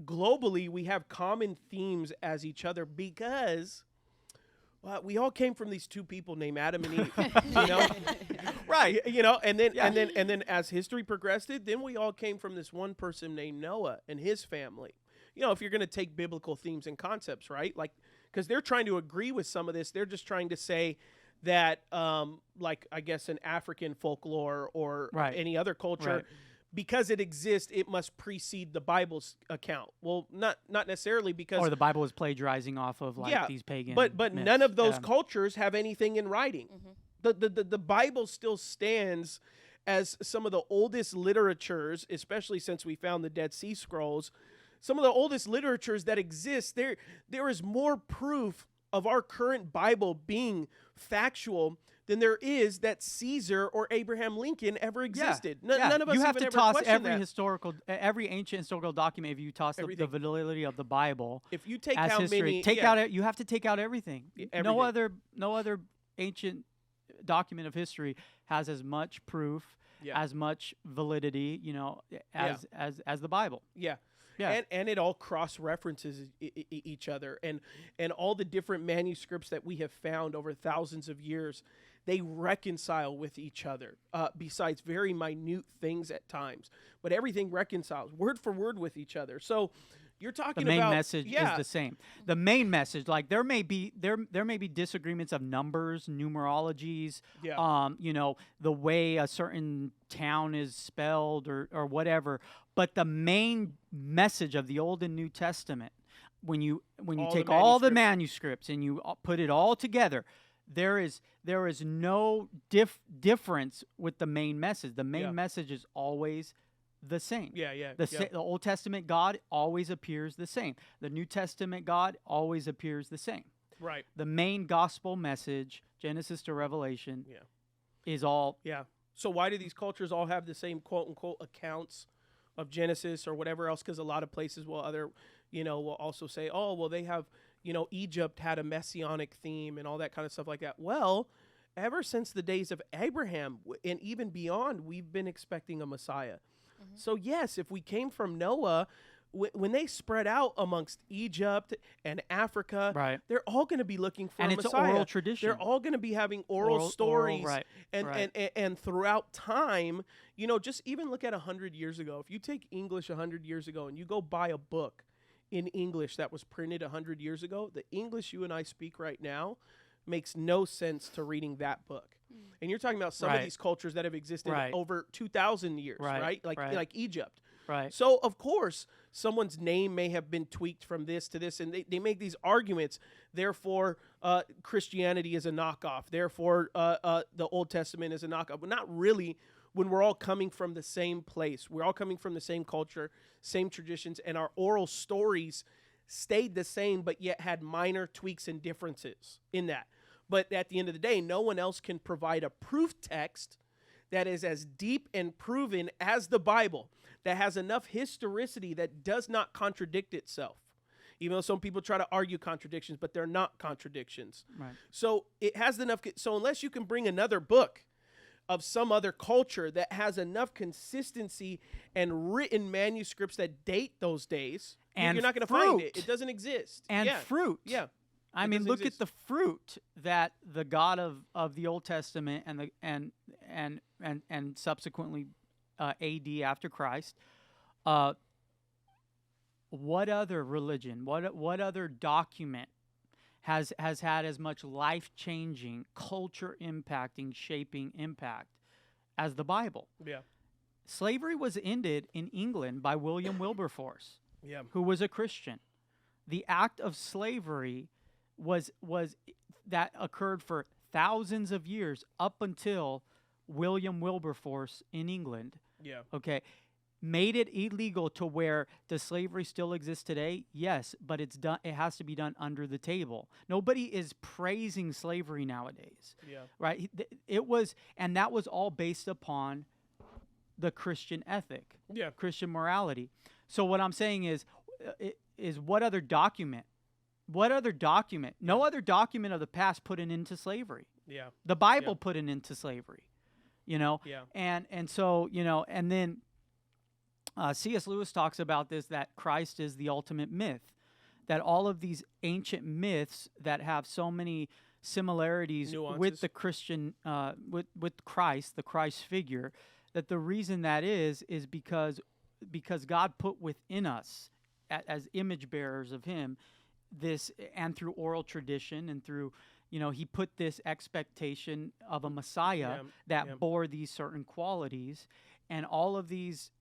globally, we have common themes as each other because... Well, we all came from these two people named Adam and Eve, right? And then as history progressed, then we all came from this one person named Noah and his family. If you're going to take biblical themes and concepts, right? Like, because they're trying to agree with some of this, they're just trying to say that, like, I guess an African folklore or any other culture, because it exists, it must precede the Bible's account. Well, not necessarily, because... Or the Bible was plagiarizing off of, like, these pagan But myths. None of those cultures have anything in writing. Mm-hmm. The Bible still stands as some of the oldest literatures, especially since we found the Dead Sea Scrolls, some of the oldest literatures that exist, there is more proof of our current Bible being factual than there is that Caesar or Abraham Lincoln ever existed. None of us you have even to ever toss questioned every ancient historical document. If you toss the validity of the Bible, if you take as how history, many, you have to take out everything. No other ancient document of history has as much proof, as much validity, as the Bible. Yeah. And it all cross-references each other. And all the different manuscripts that we have found over thousands of years, they reconcile with each other, besides very minute things at times. But everything reconciles, word for word with each other. So you're talking about... The main message is the same. The main message, like there may be disagreements of numbers, numerologies, the way a certain town is spelled or whatever. But the main message of the Old and New Testament, when you take all the manuscripts and you put it all together, there is no difference with the main message. The main message is always the same. The Old Testament God always appears the same. The New Testament God always appears the same. Right. The main gospel message, Genesis to Revelation, is all. Yeah. So why do these cultures all have the same quote unquote accounts of Genesis or whatever else? Because a lot of places will also say, oh, well, they have, Egypt had a messianic theme and all that kind of stuff like that. Well, ever since the days of Abraham and even beyond, we've been expecting a Messiah. Mm-hmm. So yes, if we came from Noah, when they spread out amongst Egypt and Africa, they're all going to be looking for a Messiah. And it's an oral tradition. They're all going to be having oral stories. And throughout time, just even look at 100 years ago. If you take English 100 years ago and you go buy a book in English that was printed 100 years ago, the English you and I speak right now makes no sense to reading that book. And you're talking about some of these cultures that have existed over 2,000 years, right? Like Egypt. Right. So, of course, someone's name may have been tweaked from this to this, and they make these arguments. Therefore, Christianity is a knockoff. Therefore, the Old Testament is a knockoff. But not really, when we're all coming from the same place. We're all coming from the same culture, same traditions, and our oral stories stayed the same, but yet had minor tweaks and differences in that. But at the end of the day, no one else can provide a proof text that is as deep and proven as the Bible, that has enough historicity that does not contradict itself. Even though some people try to argue contradictions, but they're not contradictions. Right. So it has enough. So unless you can bring another book of some other culture that has enough consistency and written manuscripts that date those days, and you're not going to find it. It doesn't exist. And fruit. Yeah. I mean, look at the fruit that the God of the Old Testament and subsequently AD after Christ. What other religion? What other document has had as much life-changing, culture-impacting, shaping impact as the Bible? Yeah. Slavery was ended in England by William Wilberforce, who was a Christian. The act of slavery was that occurred for thousands of years up until William Wilberforce in England. Yeah. Okay. Made it illegal to where does slavery still exist today? Yes, but it's done. It has to be done under the table. Nobody is praising slavery nowadays. Yeah. Right. It was, and that was all based upon the Christian ethic. Yeah. Christian morality. So what I'm saying is what other document? What other document? No other document of the past put an end to slavery. Yeah. The Bible put an end to slavery. Yeah. And so, and then C.S. Lewis talks about this, that Christ is the ultimate myth, that all of these ancient myths that have so many similarities with the Christian, with Christ, the Christ figure, that the reason that is because God put within us as image bearers of him this, and through oral tradition and through, he put this expectation of a Messiah that bore these certain qualities, and all of these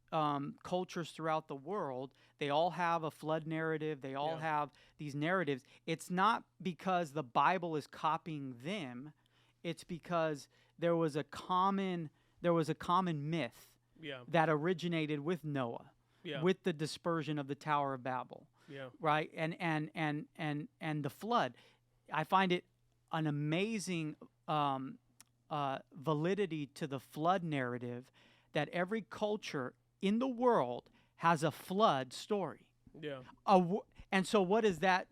cultures throughout the world, they all have a flood narrative. They all have these narratives. It's not because the Bible is copying them. It's because there was a common there was a common myth that originated with Noah, with the dispersion of the Tower of Babel, right? And the flood. I find it an amazing validity to the flood narrative that every culture in the world has a flood story. Yeah. And so what does that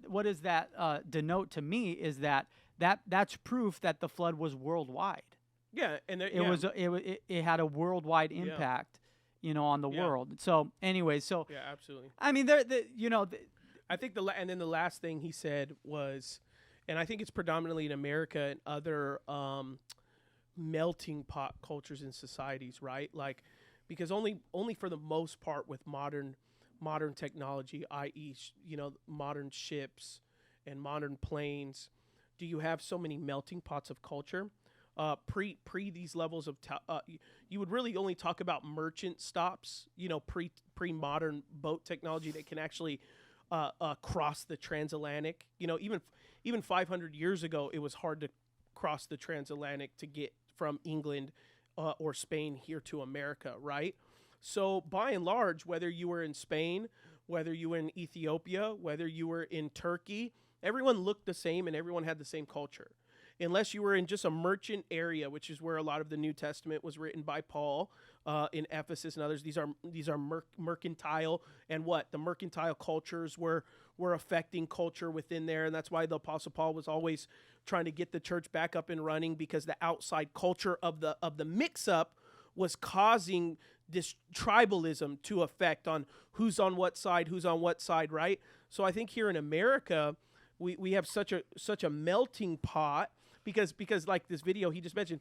denote to me is that's proof that the flood was worldwide. Yeah, and it had a worldwide impact, on the world. So anyway, yeah, absolutely. I mean, I think and then the last thing he said was, and I think it's predominantly in America and other melting pot cultures and societies, right? Like, because only for the most part with modern technology, i.e., modern ships and modern planes, do you have so many melting pots of culture. Pre these levels of you would really only talk about merchant stops, pre modern boat technology that can actually cross the transatlantic. Even 500 years ago, it was hard to cross the transatlantic to get from England or Spain here to America, right? So by and large, whether you were in Spain, whether you were in Ethiopia, whether you were in Turkey, everyone looked the same and everyone had the same culture. Unless you were in just a merchant area, which is where a lot of the New Testament was written by Paul in Ephesus and others. These are mercantile, and the mercantile cultures were affecting culture within there, and that's why the Apostle Paul was always trying to get the church back up and running, because the outside culture of the mix-up was causing this tribalism to affect on who's on what side, right? So I think here in America, we have such a melting pot. Because like this video he just mentioned,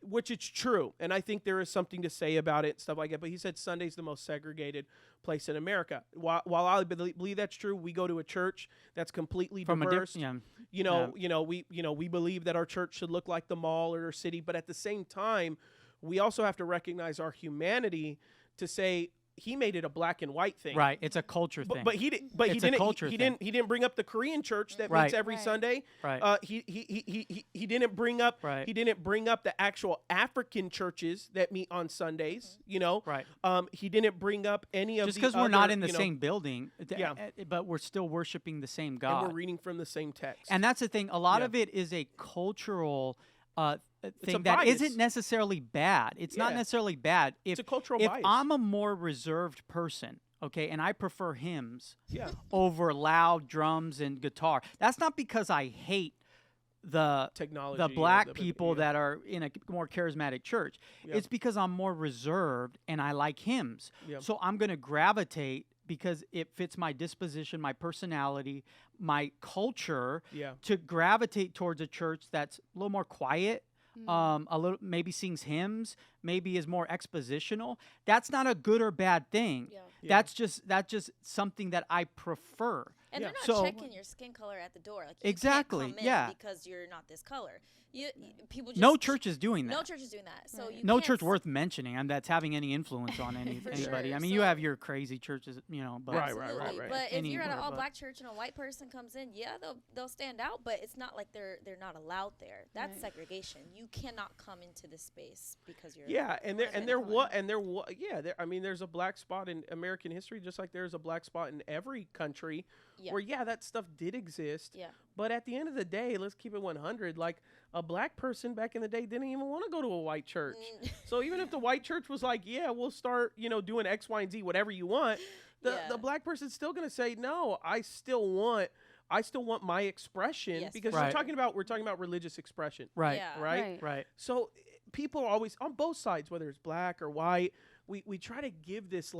which it's true, and I think there is something to say about it and stuff like that. But he said Sunday's the most segregated place in America. While I believe that's true, we go to a church that's completely diverse. We believe that our church should look like the mall or our city, but at the same time, we also have to recognize our humanity to say, he made it a black and white thing, right? It's a culture thing. But he didn't bring up the Korean church that meets every Sunday. Right. He didn't bring up he didn't bring up the actual African churches that meet on Sundays. Right. He didn't bring up any of just the because we're other, not in the same building. Yeah. But we're still worshiping the same God. And we're reading from the same text. And that's the thing. A lot of it is a cultural thing that bias. isn't necessarily bad. It's not necessarily bad. It's a cultural if bias. I'm a more reserved person, okay, and I prefer hymns over loud drums and guitar, that's not because I hate the technology, the black people that are in a more charismatic church. It's because I'm more reserved and I like hymns. So I'm going to gravitate because it fits my disposition, my personality, my culture to gravitate towards a church that's a little more quiet, a little maybe sings hymns, maybe is more expositional. That's not a good or bad thing. That's just something that I prefer. And they're not checking your skin color at the door. Like, you exactly. Can't come in because you're not this color. People just no church is doing that. No church is doing that. So you no church worth mentioning, and that's having any influence on anybody. Sure. I mean, you have your crazy churches, but right. But if you're at an all black church and a white person comes in, they'll stand out. But it's not like they're not allowed there. That's segregation. You cannot come into this space because you're there's a black spot in American history, just like there's a black spot in every country where that stuff did exist. But at the end of the day, let's keep it 100. Like, a black person back in the day didn't even want to go to a white church. So even if the white church was like, we'll start, doing X, Y, and Z, whatever you want, the black person's still going to say, no, I still want my expression, because we're talking about religious expression. Right. Right. So people are always on both sides, whether it's black or white. We try to give this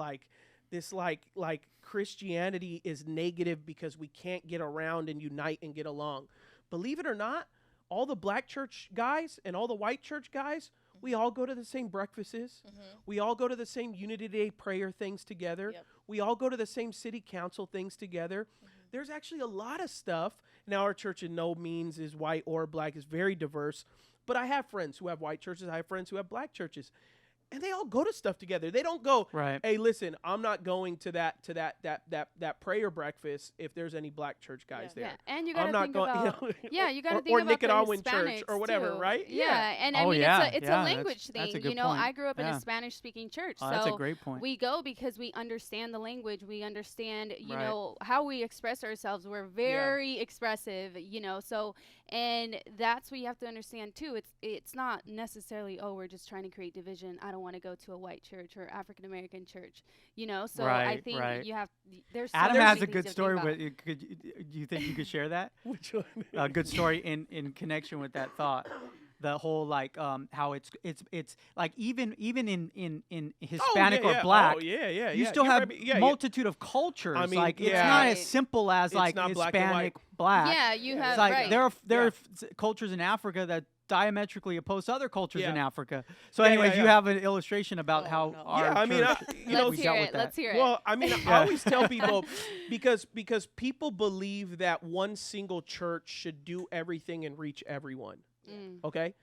Christianity is negative because we can't get around and unite and get along. Believe it or not, all the black church guys and all the white church guys, we all go to the same breakfasts. We all go to the same Unity Day prayer things together. We all go to the same city council things together. There's actually a lot of stuff. Now, our church in no means is white or black. It's very diverse. But I have friends who have white churches. I have friends who have black churches. and they all go to stuff together. They don't go, right. hey, listen, I'm not going to that prayer breakfast if there's any black church guys there. Yeah, and you got to think going, about, you got to think or about Nicaraguan the church or whatever, too. right? Yeah, and I mean, it's a language thing. That's a good you know, point. I grew up in a Spanish-speaking church, so that's a great point. we go because we understand the language. We understand, you know, how we express ourselves. We're very expressive, you know, so, and that's what you have to understand too. It's not necessarily, oh, we're just trying to create division. I don't want to go to a white church or African American church, you know. So I think you have. There's Adam has a good story. Do you think you could share that? Which one? A good story in connection with that thought. The whole like how it's like even in Hispanic or black, you still have multitude of cultures. I mean, like it's not as simple as it's like not Hispanic, black. Yeah, you have it's like there are cultures in Africa that diametrically opposed to other cultures in Africa. So anyways, you have an illustration about how our church, let's hear it. Well, I mean, I always tell people because people believe that one single church should do everything and reach everyone. Okay?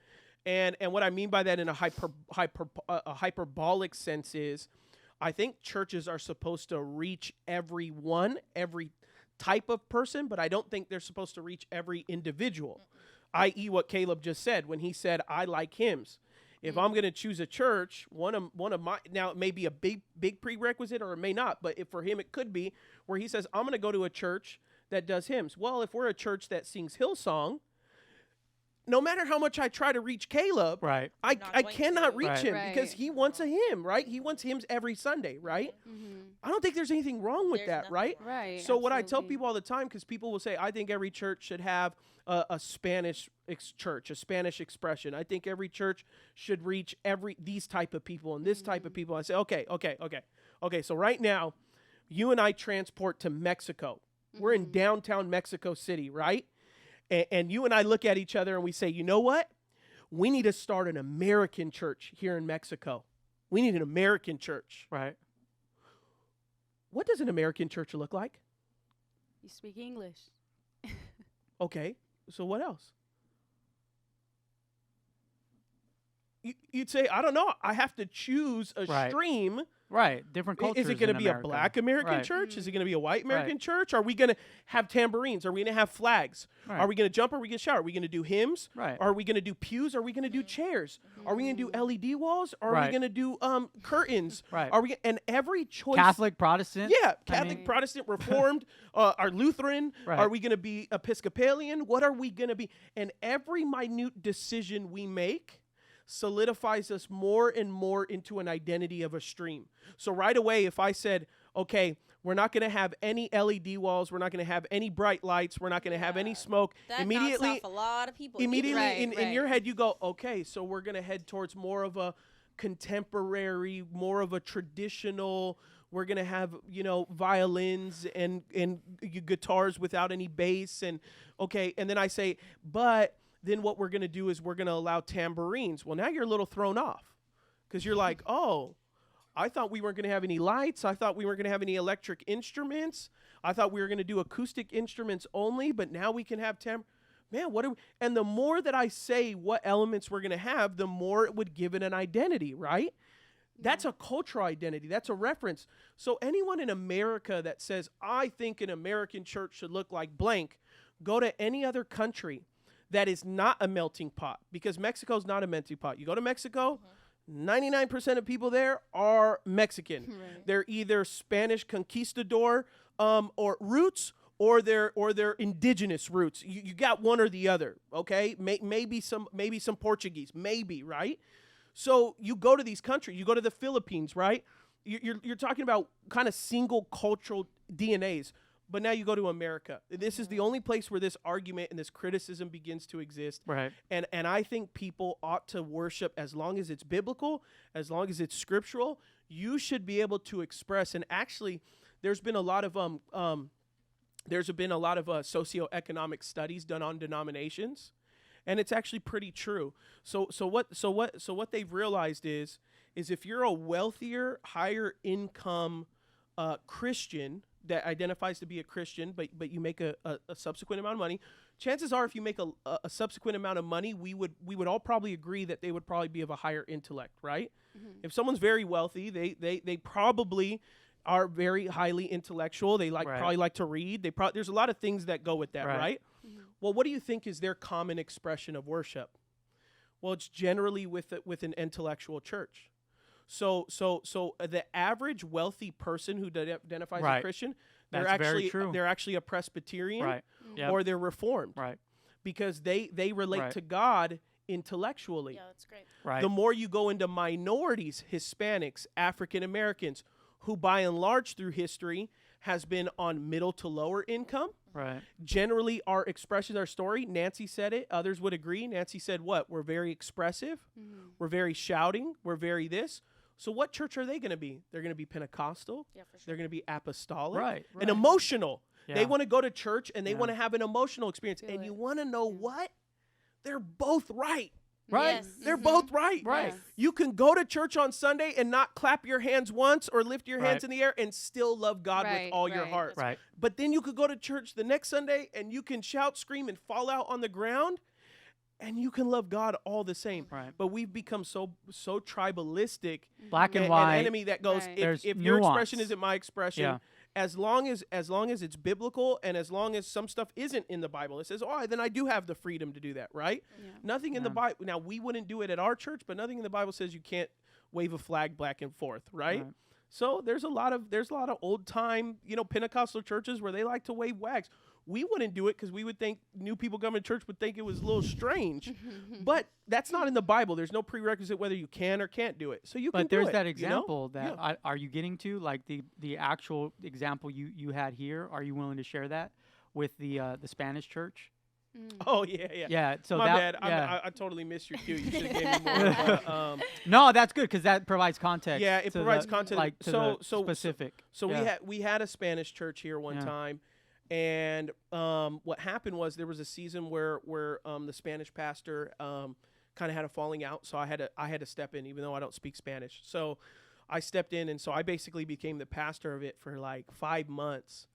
And what I mean by that in a hyperbolic sense is I think churches are supposed to reach everyone, every type of person, but I don't think they're supposed to reach every individual. I.e. what Caleb just said when he said, I like hymns. If I'm going to choose a church, one of my, now it may be a big prerequisite or it may not, but if for him it could be, where he says, I'm going to go to a church that does hymns. Well, if we're a church that sings Hillsong, no matter how much I try to reach Caleb, I cannot reach him because he wants a hymn, right? He wants hymns every Sunday, right? I don't think there's anything wrong with that, right? Right. So what I tell people all the time, because people will say, I think every church should have a Spanish church, a Spanish expression. I think every church should reach these type of people and this type of people. I say, okay. So right now, you and I transport to Mexico. We're in downtown Mexico City, right? And you and I look at each other and we say, you know what? We need to start an American church here in Mexico. We need an American church. Right. What does an American church look like? You speak English. Okay. So what else? You'd say, I don't know. I have to choose a stream. Right, different cultures. Is it going to be a black American church? Is it going to be a white American church? Are we going to have tambourines? Are we going to have flags? Are we going to jump? Are we going to shout? Are we going to do hymns? Are we going to do pews? Are we going to do chairs? Are we going to do LED walls? Are we going to do curtains? Are we? And every choice. Catholic, Protestant. Yeah, Catholic, Protestant, Reformed, are Lutheran. Are we going to be Episcopalian? What are we going to be? And every minute decision we make solidifies us more and more into an identity of a stream. So right away, if I said, okay, we're not going to have any LED walls, we're not going to have any bright lights, we're not going to have any smoke, that immediately knocks off a lot of people. Immediately in your head, you go, okay, so we're going to head towards more of a contemporary, more of a traditional. We're going to have, violins and guitars without any bass. And okay, and then I say, but then what we're going to do is we're going to allow tambourines. Well, now you're a little thrown off because you're like, oh, I thought we weren't going to have any lights. I thought we weren't going to have any electric instruments. I thought we were going to do acoustic instruments only, but now we can have Man, what are we? And the more that I say what elements we're going to have, the more it would give it an identity, right? That's a cultural identity. That's a reference. So anyone in America that says, I think an American church should look like blank, go to any other country that is not a melting pot, because Mexico is not a melting pot. You go to Mexico, 99% of people there are Mexican. Right. They're either Spanish conquistador or roots, or they're indigenous roots. You got one or the other, okay? Maybe some Portuguese, maybe, right? So you go to these countries. You go to the Philippines, right? You're talking about kind of single cultural DNAs. But now you go to America. This is the only place where this argument and this criticism begins to exist. Right. And I think people ought to worship as long as it's biblical, as long as it's scriptural. You should be able to express. And actually, there's been a lot of socioeconomic studies done on denominations, and it's actually pretty true. So what they've realized is if you're a wealthier, higher income Christian that identifies to be a Christian, but you make a subsequent amount of money, chances are if you make a subsequent amount of money, we would all probably agree that they would probably be of a higher intellect, right? Mm-hmm. If someone's very wealthy, they probably are very highly intellectual. They probably like to read. There's a lot of things that go with that, right? Mm-hmm. Well, what do you think is their common expression of worship? Well, it's generally with an intellectual church. So the average wealthy person who identifies as Christian, they're actually a Presbyterian, or they're Reformed, because they relate to God intellectually. Yeah, that's great. Right. The more you go into minorities, Hispanics, African Americans, who by and large through history has been on middle to lower income. Right. Generally, our expression, our story, Nancy said it, others would agree. Nancy said what? We're very expressive. Mm-hmm. We're very shouting. We're very this. So what church are they going to be? They're going to be Pentecostal. Yeah, for sure. They're going to be apostolic. Right. And emotional. Yeah. They want to go to church and they want to have an emotional experience. And you want to know what? They're both right. Right. Yes. They're both right. Right. Yes. You can go to church on Sunday and not clap your hands once or lift your hands in the air and still love God with all your heart. Right. But then you could go to church the next Sunday and you can shout, scream, and fall out on the ground and you can love God all the same. Right. But we've become so tribalistic. Black and white. An enemy that goes, if your expression isn't my expression, as long as it's biblical and as long as some stuff isn't in the Bible, it says, then I do have the freedom to do that, right? Yeah. Nothing in the Bible. Now, we wouldn't do it at our church, but nothing in the Bible says you can't wave a flag back and forth, right? So there's a lot of old time, Pentecostal churches where they like to wave wags. We wouldn't do it because we would think new people coming to church would think it was a little strange. But that's not in the Bible. There's no prerequisite whether you can or can't do it. So you can do it. But there's that example that are you getting to, like the actual example you had here? Are you willing to share that with the Spanish church? Oh, yeah. Yeah, so My bad. I totally missed your cue. You should have gave me more of No, that's good because that provides context. Yeah, it provides context. Like to the specific. So we had a Spanish church here one time. And what happened was there was a season where the Spanish pastor kind of had a falling out, so I had to step in, even though I don't speak Spanish. So I stepped in, and so I basically became the pastor of it for like 5 months.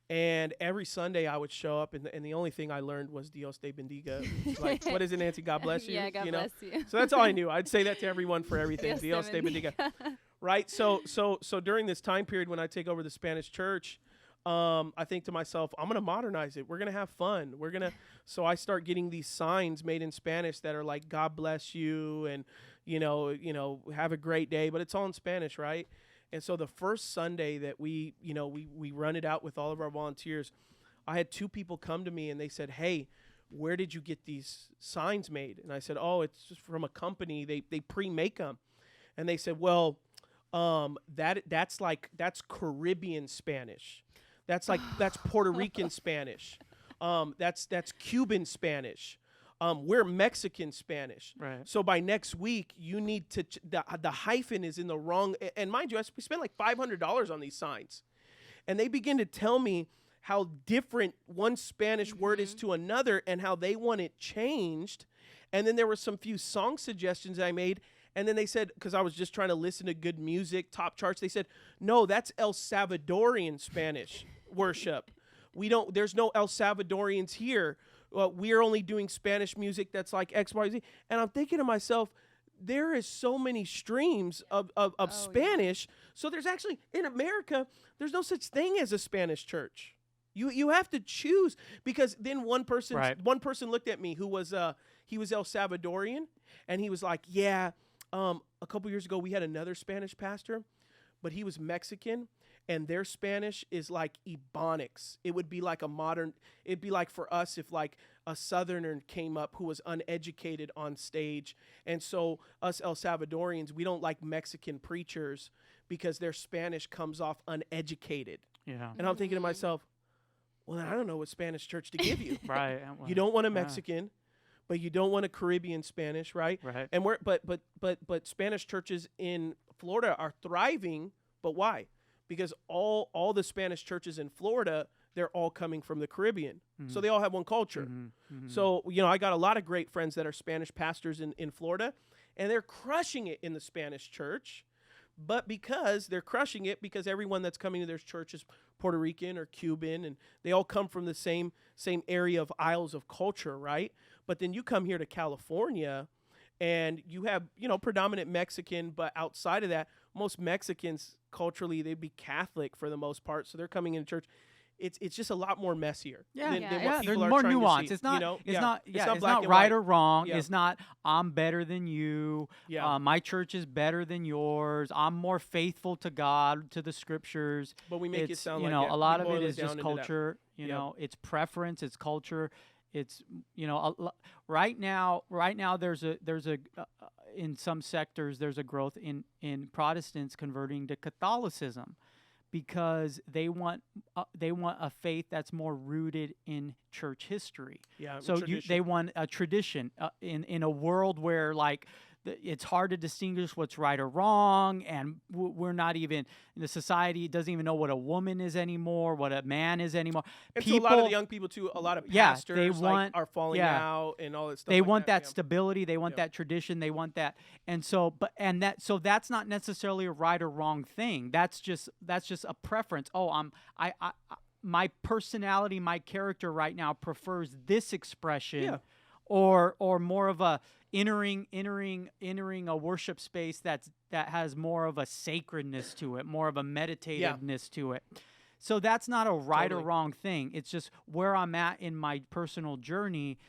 And every Sunday I would show up, and the only thing I learned was Dios te bendiga. Like, what is it, Nancy? God bless you. Yeah, God bless you. So that's all I knew. I'd say that to everyone for everything. Dios te bendiga. Right. So during this time period when I take over the Spanish church, I think to myself, I'm going to modernize it. We're going to have fun. So I start getting these signs made in Spanish that are like, God bless you. And, have a great day, but it's all in Spanish. Right. And so the first Sunday that we run it out with all of our volunteers, I had 2 people come to me and they said, hey, where did you get these signs made? And I said, it's just from a company. They pre-make them. And they said, well, that's Caribbean Spanish. That's Puerto Rican Spanish. That's Cuban Spanish. We're Mexican Spanish. Right. So by next week, you need to the hyphen is in the wrong. And mind you, we spent like $500 on these signs, and they begin to tell me how different one Spanish word is to another, and how they want it changed. And then there were some few song suggestions I made. And then they said, because I was just trying to listen to good music, top charts, they said, no, that's El Salvadorian Spanish worship. There's no El Salvadorians here. We're only doing Spanish music that's like X, Y, Z. And I'm thinking to myself, there is so many streams of Spanish. Yeah. So there's actually, in America, there's no such thing as a Spanish church. You have to choose, because then one person looked at me who was he was El Salvadorian, and he was like, yeah, a couple years ago we had another Spanish pastor, but he was Mexican, and their Spanish is like Ebonics. It would be like it'd be like for us if like a Southerner came up who was uneducated on stage. And so us El Salvadorians, we don't like Mexican preachers because their Spanish comes off uneducated. Yeah. And I'm thinking to myself, well, then I don't know what Spanish church to give you. Right. Well, you don't want a Mexican, but you don't want a Caribbean Spanish, right? Right. And but Spanish churches in Florida are thriving, but why? Because all the Spanish churches in Florida, they're all coming from the Caribbean. Mm-hmm. So they all have one culture. Mm-hmm. Mm-hmm. So, I got a lot of great friends that are Spanish pastors in Florida, and they're crushing it in the Spanish church but because they're crushing it, because everyone that's coming to their church is Puerto Rican or Cuban, and they all come from the same area of aisles of culture, right? But then you come here to California, and you have, predominant Mexican, but outside of that, most Mexicans culturally, they'd be Catholic for the most part, so they're coming into church. It's just a lot more messier. Than what there's people are more trying nuance. To see, It's not right white. or wrong. Yeah. It's not I'm better than you. Yeah. My church is better than yours. I'm more faithful to God, to the scriptures. But we make it sound like a lot of boil it is just down into culture. It's preference. It's culture. It's right now there's a in some sectors there's a growth in Protestants converting to Catholicism, because they want a faith that's more rooted in church history. Yeah. So they want a tradition in a world where it's hard to distinguish what's right or wrong, and we're not even in the society doesn't even know what a woman is anymore, what a man is anymore. And so a lot of the young people too, a lot of pastors are falling out and all that stuff. They want that stability, they want that tradition, they want that, and so that's not necessarily a right or wrong thing. That's just a preference. Oh, my personality, my character right now prefers this expression, or more of a entering a worship space that has more of a sacredness to it, more of a meditativeness to it. So that's not a right or wrong thing. It's just where I'm at in my personal journey.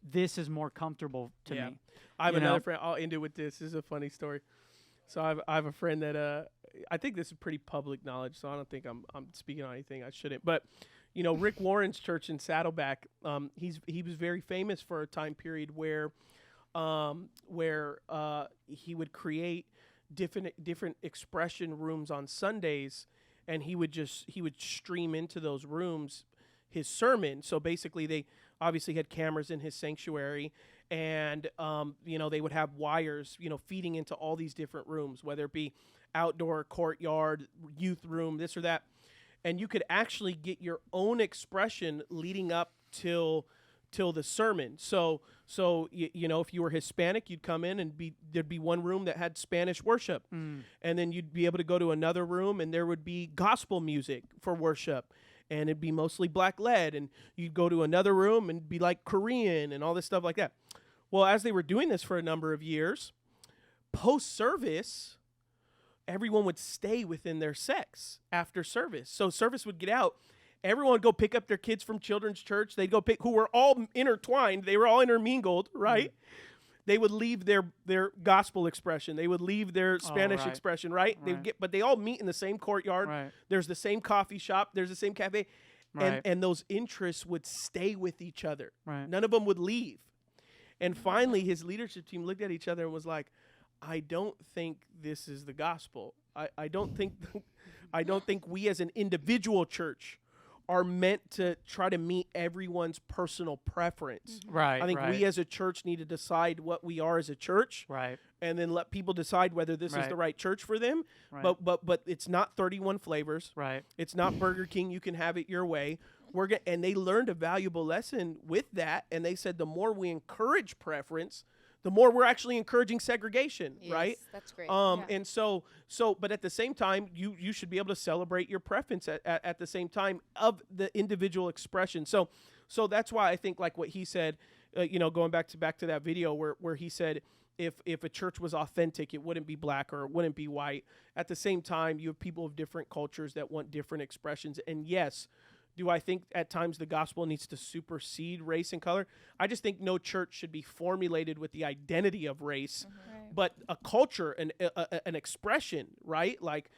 This is more comfortable to me. I have another friend. I'll end it with this. This is a funny story. So I have a friend that I think this is pretty public knowledge, so I don't think I'm speaking on anything I shouldn't. But Rick Warren's church in Saddleback, he was very famous for a time period where he would create different expression rooms on Sundays, and he would stream into those rooms his sermon. So basically, they obviously had cameras in his sanctuary, and they would have wires feeding into all these different rooms, whether it be outdoor, courtyard, youth room, this or that, and you could actually get your own expression leading up till the sermon. So if you were Hispanic, you'd come in and there'd be one room that had Spanish worship, and then you'd be able to go to another room and there would be gospel music for worship, and it'd be mostly black led, and you'd go to another room and be like Korean and all this stuff like that. Well, as they were doing this for a number of years, post service, everyone would stay within their sex after service. So service would get out. Everyone would go pick up their kids from children's church. They'd go pick, who were all intertwined. They were all intermingled, right? They would leave their gospel expression. They would leave their Spanish expression, right? But they all meet in the same courtyard. Right. There's the same coffee shop. There's the same cafe. Right. And those interests would stay with each other. Right. None of them would leave. And finally, his leadership team looked at each other and was like, I don't think this is the gospel. I don't think we as an individual church are meant to try to meet everyone's personal preference. Right. I think we as a church need to decide what we are as a church. Right. And then let people decide whether this is the right church for them. Right. But it's not 31 flavors. Right. It's not Burger King. You can have it your way. And they learned a valuable lesson with that. And they said the more we encourage preference, the more we're actually encouraging segregation, right? That's great. And so, but at the same time, you should be able to celebrate your preference at the same time of the individual expression. So that's why I think like what he said, going back to that video where he said, if a church was authentic, it wouldn't be black or it wouldn't be white. At the same time, you have people of different cultures that want different expressions. And yes, do I think at times the gospel needs to supersede race and color? I just think no church should be formulated with the identity of race, but a culture, an expression, right? Like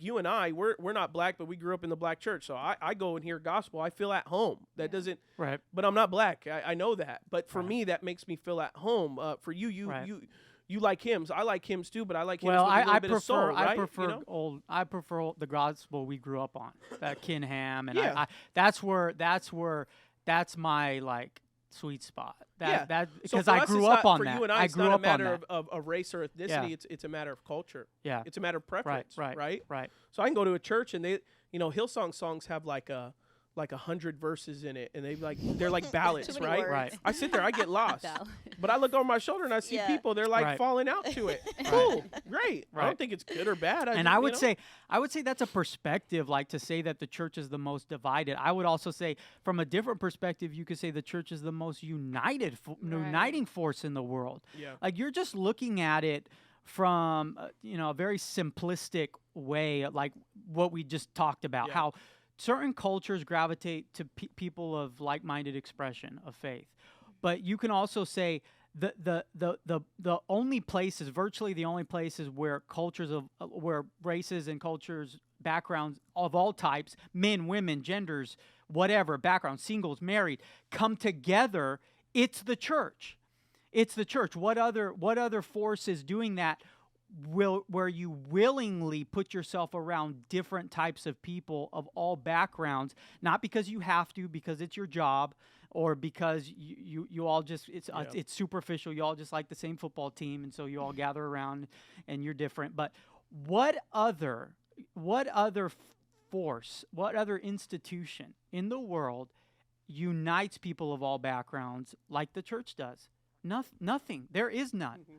you and I, we're not black, but we grew up in the black church. So I go and hear gospel. I feel at home. That doesn't, right. But I'm not black. I know that. But for me, that makes me feel at home. For you like hymns. I like hymns too, but I like hymns with a little bit of soul, right? I prefer the gospel we grew up on, that Ken Ham, and that's my like sweet spot. Because I grew up on that. For you and I grew up on that. It's not a matter of race or ethnicity. Yeah. It's a matter of culture. Yeah, it's a matter of preference. Right. Right. So I can go to a church and they, Hillsong songs have like a like 100 verses in it, and they're like ballads, right? Words. Right. I sit there, I get lost, but I look over my shoulder and I see people. They're like falling out to it. Cool, great. I don't think it's good or bad. I would say that's a perspective, like to say that the church is the most divided. I would also say, from a different perspective, you could say the church is the most uniting force in the world. Yeah. Like you're just looking at it from a very simplistic way, like what we just talked about, how certain cultures gravitate to people of like-minded expression of faith. But you can also say the only places, virtually the only places where where races and cultures, backgrounds of all types, men, women, genders, whatever, backgrounds, singles, married, come together, it's the church. It's the church. What other force is doing that? Where you willingly put yourself around different types of people of all backgrounds, not because you have to, because it's your job, or because you all just it's superficial. You all just like the same football team, and so you all gather around, and you're different. But what other force, what other institution in the world unites people of all backgrounds like the church does? Nothing. There is none. Mm-hmm.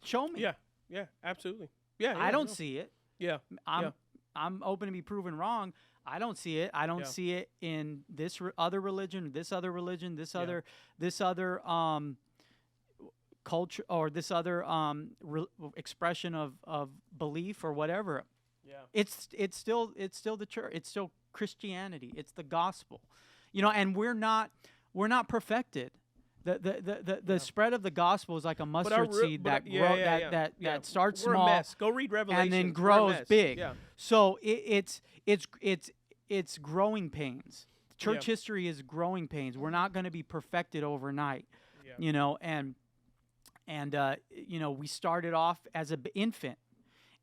Show me. Yeah, absolutely. Yeah, I don't see it. Yeah, I'm open to be proven wrong. I don't see it. I don't see it in this other religion, this other religion, this other culture, or this other expression of belief or whatever. Yeah, it's still the church. It's still Christianity. It's the gospel. And we're not perfected. The spread of the gospel is like a mustard seed that starts We're small. A mess. Go read Revelation. And then grows big. Yeah. So it's growing pains. Church history is growing pains. We're not going to be perfected overnight. Yeah. We started off as an infant.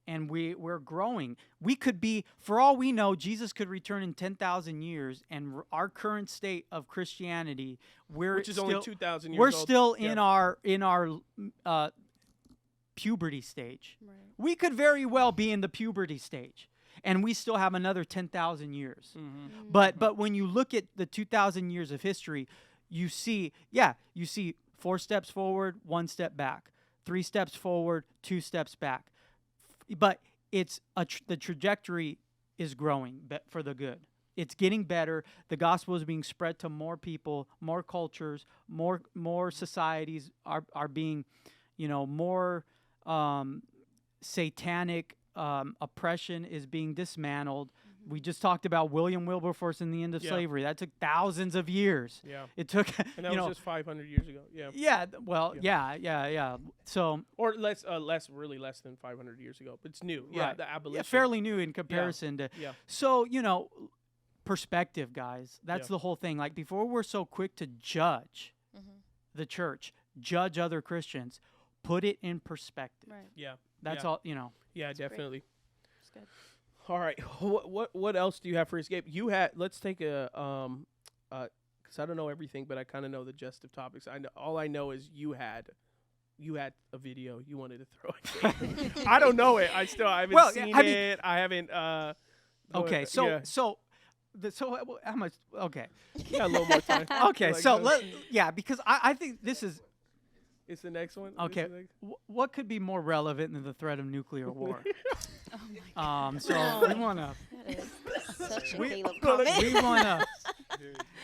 And we're growing. We could be, for all we know, Jesus could return in 10,000 years, and our current state of Christianity, which is only 2,000 years we're old. Still in our puberty stage. Right. We could very well be in the puberty stage, and we still have another 10,000 years. Mm-hmm. But when you look at the 2,000 years of history, you see 4 steps forward, 1 step back, 3 steps forward, 2 steps back. But the trajectory is growing for the good. It's getting better. The gospel is being spread to more people, more cultures, more societies are being, more satanic oppression is being dismantled. Mm-hmm. We just talked about William Wilberforce and the end of slavery. That took thousands of years. Yeah. It took, and that was just 500 years ago. Yeah. Yeah. Well, yeah. So, or less than 500 years ago, but it's new. Yeah. Right. The abolition. Yeah, fairly new in comparison to. Yeah. So, perspective, guys. That's the whole thing. Like, before we're so quick to judge the church, judge other Christians, put it in perspective. Right. Yeah. That's all, Yeah, that's definitely. That's good. All right. What else do you have for escape? Let's take a because I don't know everything, but I kind of know the gist of topics. All I know is you had a video you wanted to throw at me. I don't know it. I haven't seen it. I haven't. Okay. So how much? Okay. Yeah, a little more time. Okay. Because I think this is. It's the next one. Okay. What could be more relevant than the threat of nuclear war? Oh my God. So we want to. Such a Caleb comment. We want to.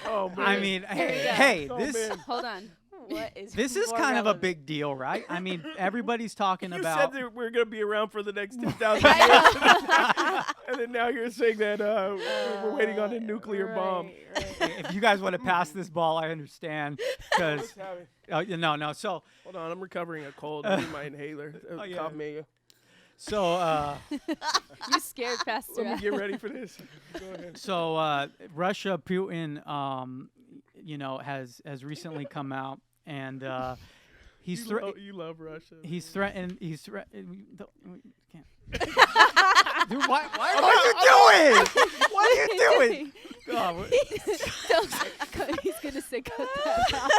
Oh man. I mean, hey, this. Hold on. What is this is kind of a big deal, right? I mean, everybody's talking about. You said that we're going to be around for the next 10,000 years, and then now you're saying that we're waiting on a nuclear bomb. Right. If you guys want to pass this ball, I understand. Because no. So hold on, I'm recovering a cold. I need my inhaler. Cough me. So you scared Pastor. Let me get ready for this. Go ahead. So Russia, Putin, has recently come out. And he's you love Russia. He's threatened. Can't. Dude, what are you doing? What are you doing? He's gonna say cut that out.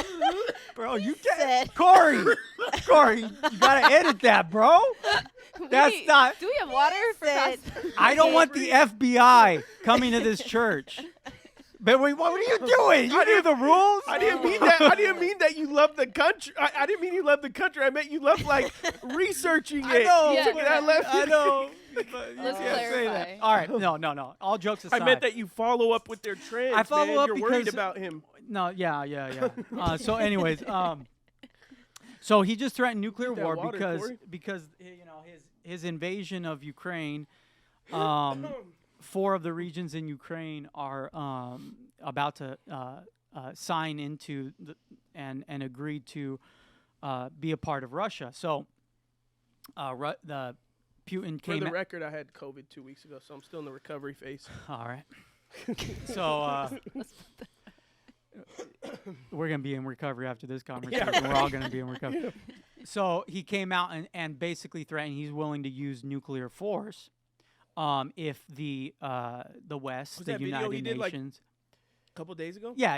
Bro, you get Corey, you gotta edit that, bro. That's not. Do we have water for that? I don't want the FBI coming to this church. But wait, what are you doing? You knew the rules. I didn't mean that. I didn't mean that you love the country. I didn't mean you love the country. I meant you love like researching it. I know. Yeah. I know. But you Let's can't say that. clarify. All right. No. All jokes aside. I meant that you follow up with their trends. I follow man. up You're worried because- about him. No. Yeah. So, anyways, so he just threatened nuclear Need that war water, because his invasion of Ukraine. 4 of the regions in Ukraine are about to sign into and agree to be a part of Russia. So the Putin For came. the record, I had COVID 2 weeks ago, so I'm still in the recovery phase. All right. So we're gonna be in recovery after this conversation. Yeah, We're all gonna be in recovery. So he came out and basically threatened he's willing to use nuclear force if the West, Was the that video he United did, like, Nations. A couple days ago? Yeah.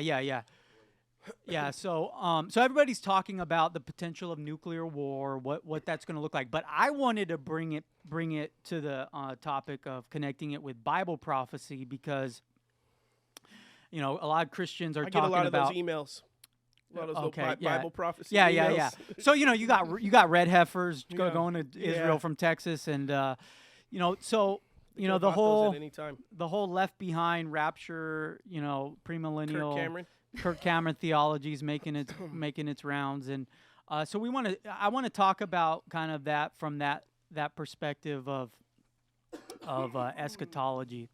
Yeah, so everybody's talking about the potential of nuclear war, what that's going to look like. But I wanted to bring it to the topic of connecting it with Bible prophecy because, a lot of Christians are I talking get a lot of about those emails. A lot of those Okay, Bible prophecy Yeah. emails. So you got red heifers going to Israel Yeah. from Texas, and so Could've the bought those whole at any time. Left Behind rapture, premillennial. Kirk Cameron theology is making its rounds, and so I want to talk about kind of that from that perspective of eschatology,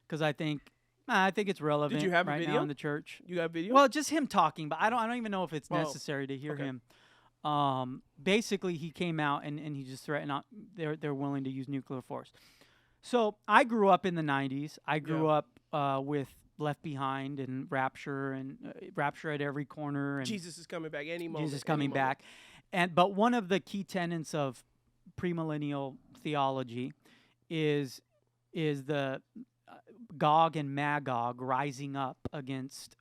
because I think it's relevant. Did you have a right video? now in the church? You got video? Well, just him talking, but I don't even know if it's Oh, necessary to hear okay. him. Basically, he came out and he just threatened they're willing to use nuclear force. So I grew up in the 90s. I grew up with Left Behind and Rapture at every corner. And Jesus is coming back any moment. Jesus coming back. But one of the key tenets of premillennial theology is the Gog and Magog rising up against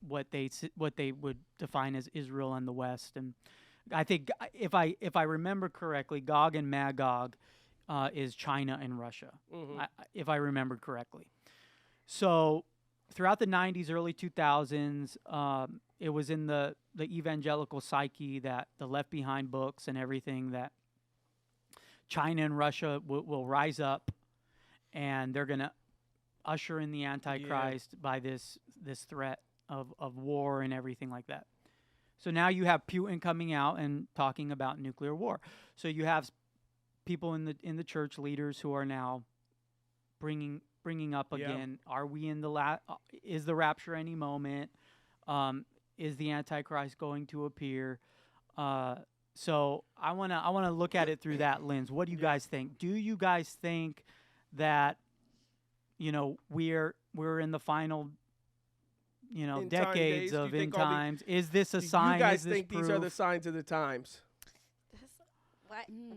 what they would define as Israel and the West. And I think if I remember correctly, Gog and Magog is China and Russia, if I remembered correctly. So throughout the 90s, early 2000s, it was in the evangelical psyche that the Left Behind books and everything that China and Russia will rise up, and they're going to usher in the Antichrist by this threat of war and everything like that. So now you have Putin coming out and talking about nuclear war. So you have people in the church, leaders who are now bringing up again, are we in is the rapture any moment? Is the Antichrist going to appear? So I wanna look at it through that lens. What do you guys think? Do you guys think that we're in the final decades of end times? Is this a sign? You guys is this think proof? these are the signs of the times?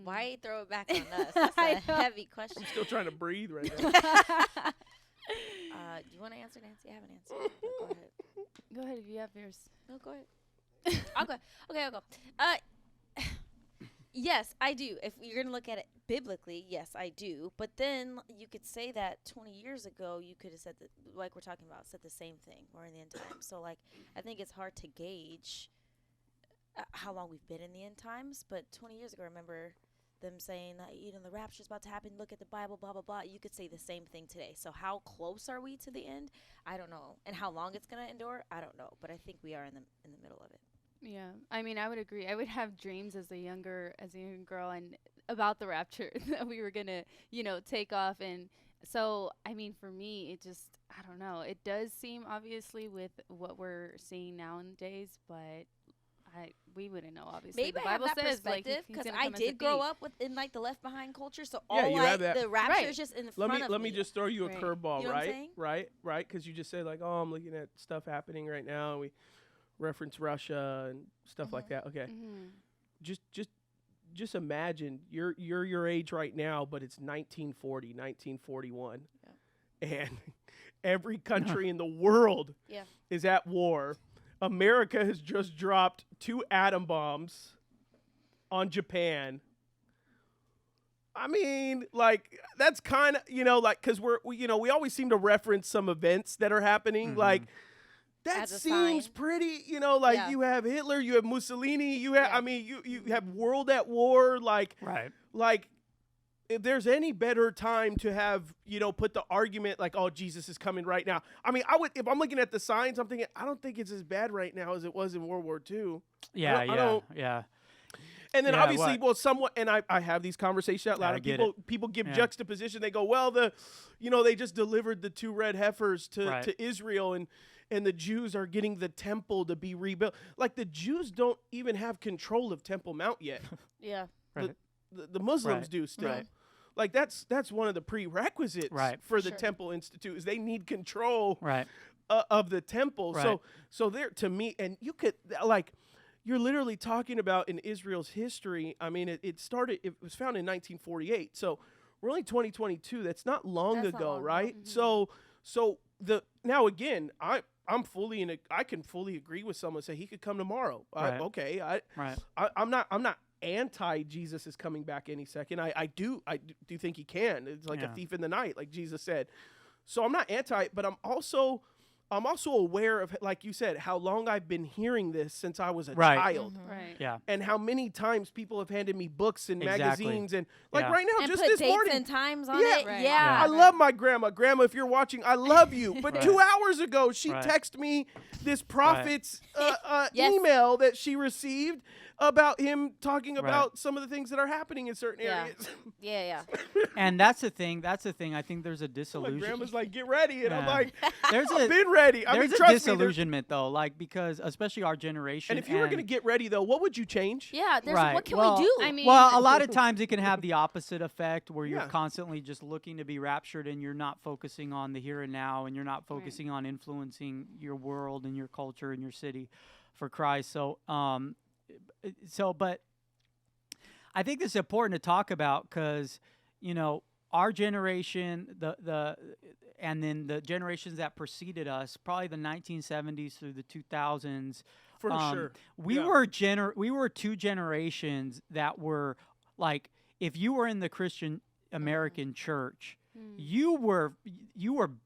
Why throw it back on us? That's a heavy question. I'm still trying to breathe right now. Do you want to answer, Nancy? I haven't answered. Go ahead. Go ahead if you have yours. No, go ahead. I'll go. Okay, I'll go. Yes, I do. If you're going to look at it biblically, yes, I do. But then you could say that 20 years ago, you could have said, like we're talking about, said the same thing. We're in the end times. So, I think it's hard to gauge how long we've been in the end times. But 20 years ago, I remember them saying, the rapture's about to happen. Look at the Bible, blah, blah, blah. You could say the same thing today. So how close are we to the end? I don't know. And how long it's going to endure? I don't know. But I think we are in the middle of it. Yeah, I mean, I would agree. I would have dreams as a younger girl and about the rapture that we were gonna, take off. And so, I mean, for me, it just, I don't know. It does seem obviously with what we're seeing nowadays, but we wouldn't know. Obviously, maybe the I have Bible that says perspective because I did grow up in the Left Behind culture, so Yeah, all you have that. the rapture is just in front of me. Let me just throw you a Right. curveball, You know what I'm saying? right? Because you just said I'm looking at stuff happening right now, and we reference Russia and stuff like that. Okay, just imagine you're your age right now, but it's 1940, 1941, and every country in the world is at war. America has just dropped 2 atom bombs on Japan. I mean, like, that's kind of, like, because we always seem to reference some events that are happening. Like, that seems pretty, like, you have Hitler, you have Mussolini, you have, I mean, you have world at war. Like, like, if there's any better time to have, put the argument like, oh, Jesus is coming right now. I mean, if I'm looking at the signs, I'm thinking, I don't think it's as bad right now as it was in World War II. Yeah. And then obviously, somewhat, and I have these conversations out loud. People give juxtaposition. They go, well, they just delivered the 2 red heifers to Israel, and the Jews are getting the temple to be rebuilt. Like, the Jews don't even have control of Temple Mount yet. The Muslims do still. Like, that's one of the prerequisites for the Temple Institute is they need control of the temple. So there, to me, and you could, like, you're literally talking about in Israel's history. I mean, it was founded in 1948. So we're only 2022. That's not long ago, right? Mm-hmm. So now again, I can fully agree with someone say he could come tomorrow. I'm not anti Jesus is coming back any second. I do think he can. It's like a thief in the night, like Jesus said. So I'm not anti, but I'm also aware of, like you said, how long I've been hearing this since I was a child. Mm-hmm. Right. Yeah. And how many times people have handed me books and magazines and right now, and just put this dates morning. And times on it. Right. Yeah. I love my grandma. Grandma, if you're watching, I love you. But 2 hours ago, she texted me this prophet's email that she received about him talking about some of the things that are happening in certain areas. Yeah. And that's the thing. I think there's a disillusion. My grandma's like, get ready. And I'm like, I've been ready. There's a disillusionment, though, like, because especially our generation. And if you were going to get ready, though, what would you change? Yeah, what can we do? I mean, a lot of times it can have the opposite effect where you're constantly just looking to be raptured and you're not focusing on the here and now and you're not focusing on influencing your world and your culture and your city for Christ. But I think this is important to talk about because, our generation, and then the generations that preceded us, probably the 1970s through the 2000s. For sure. We were 2 generations that were like, if you were in the Christian American church, you were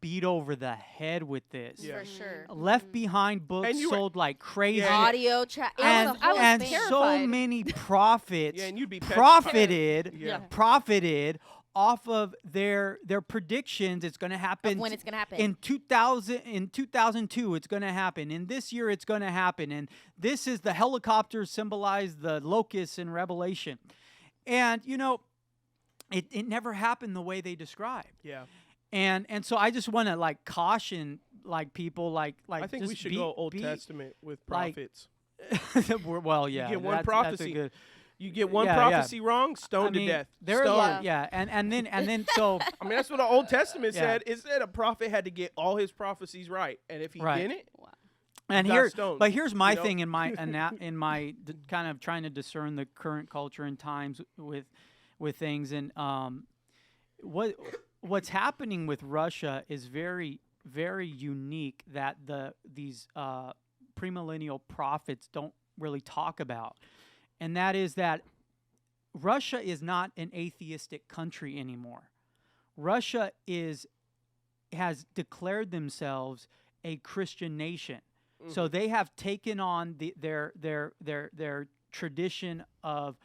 beat over the head with this. Yeah. For sure. Left Behind books sold like crazy. Audio track. And so many prophets and you'd be profited off of their predictions. It's going to happen. Of when it's going to happen. In 2002, it's going to happen. In this year, it's going to happen. And this is the helicopters symbolize the locusts in Revelation. And, it never happened the way they described. Yeah. And so I just want to like caution like people like I think we should go Old Testament with prophets. Well, yeah. You get one prophecy. You get one prophecy wrong, stoned to death. And then so I mean, that's what the Old Testament said. It said a prophet had to get all his prophecies right, and if he didn't, and here's my thing in my kind of trying to discern the current culture and times with things, and what's happening with Russia is very, very unique that these premillennial prophets don't really talk about. And that is that Russia is not an atheistic country anymore. Russia has declared themselves a Christian nation. Mm-hmm. So they have taken on their tradition of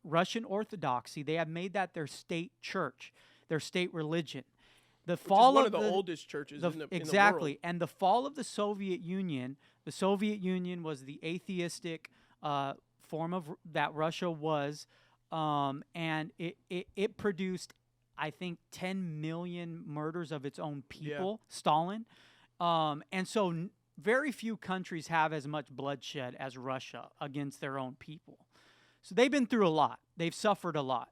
Russian Orthodoxy. They have made that their state church, their state religion. Which is one of the oldest churches in the world. And the fall of the Soviet Union was the atheistic form of that Russia was, and it produced, I think, 10 million murders of its own people, Stalin. And so very few countries have as much bloodshed as Russia against their own people. So they've been through a lot. They've suffered a lot.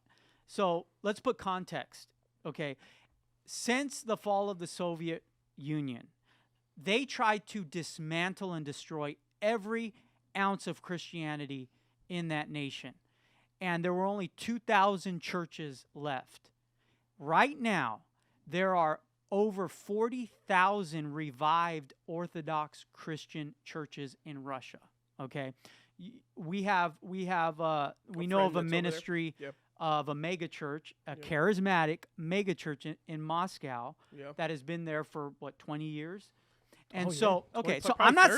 So let's put context, okay? Since the fall of the Soviet Union, they tried to dismantle and destroy every ounce of Christianity in that nation. And there were only 2,000 churches left. Right now, there are over 40,000 revived Orthodox Christian churches in Russia. Okay, we know of a ministry of a mega church, a charismatic mega church in Moscow that has been there for 20 years. And so I'm not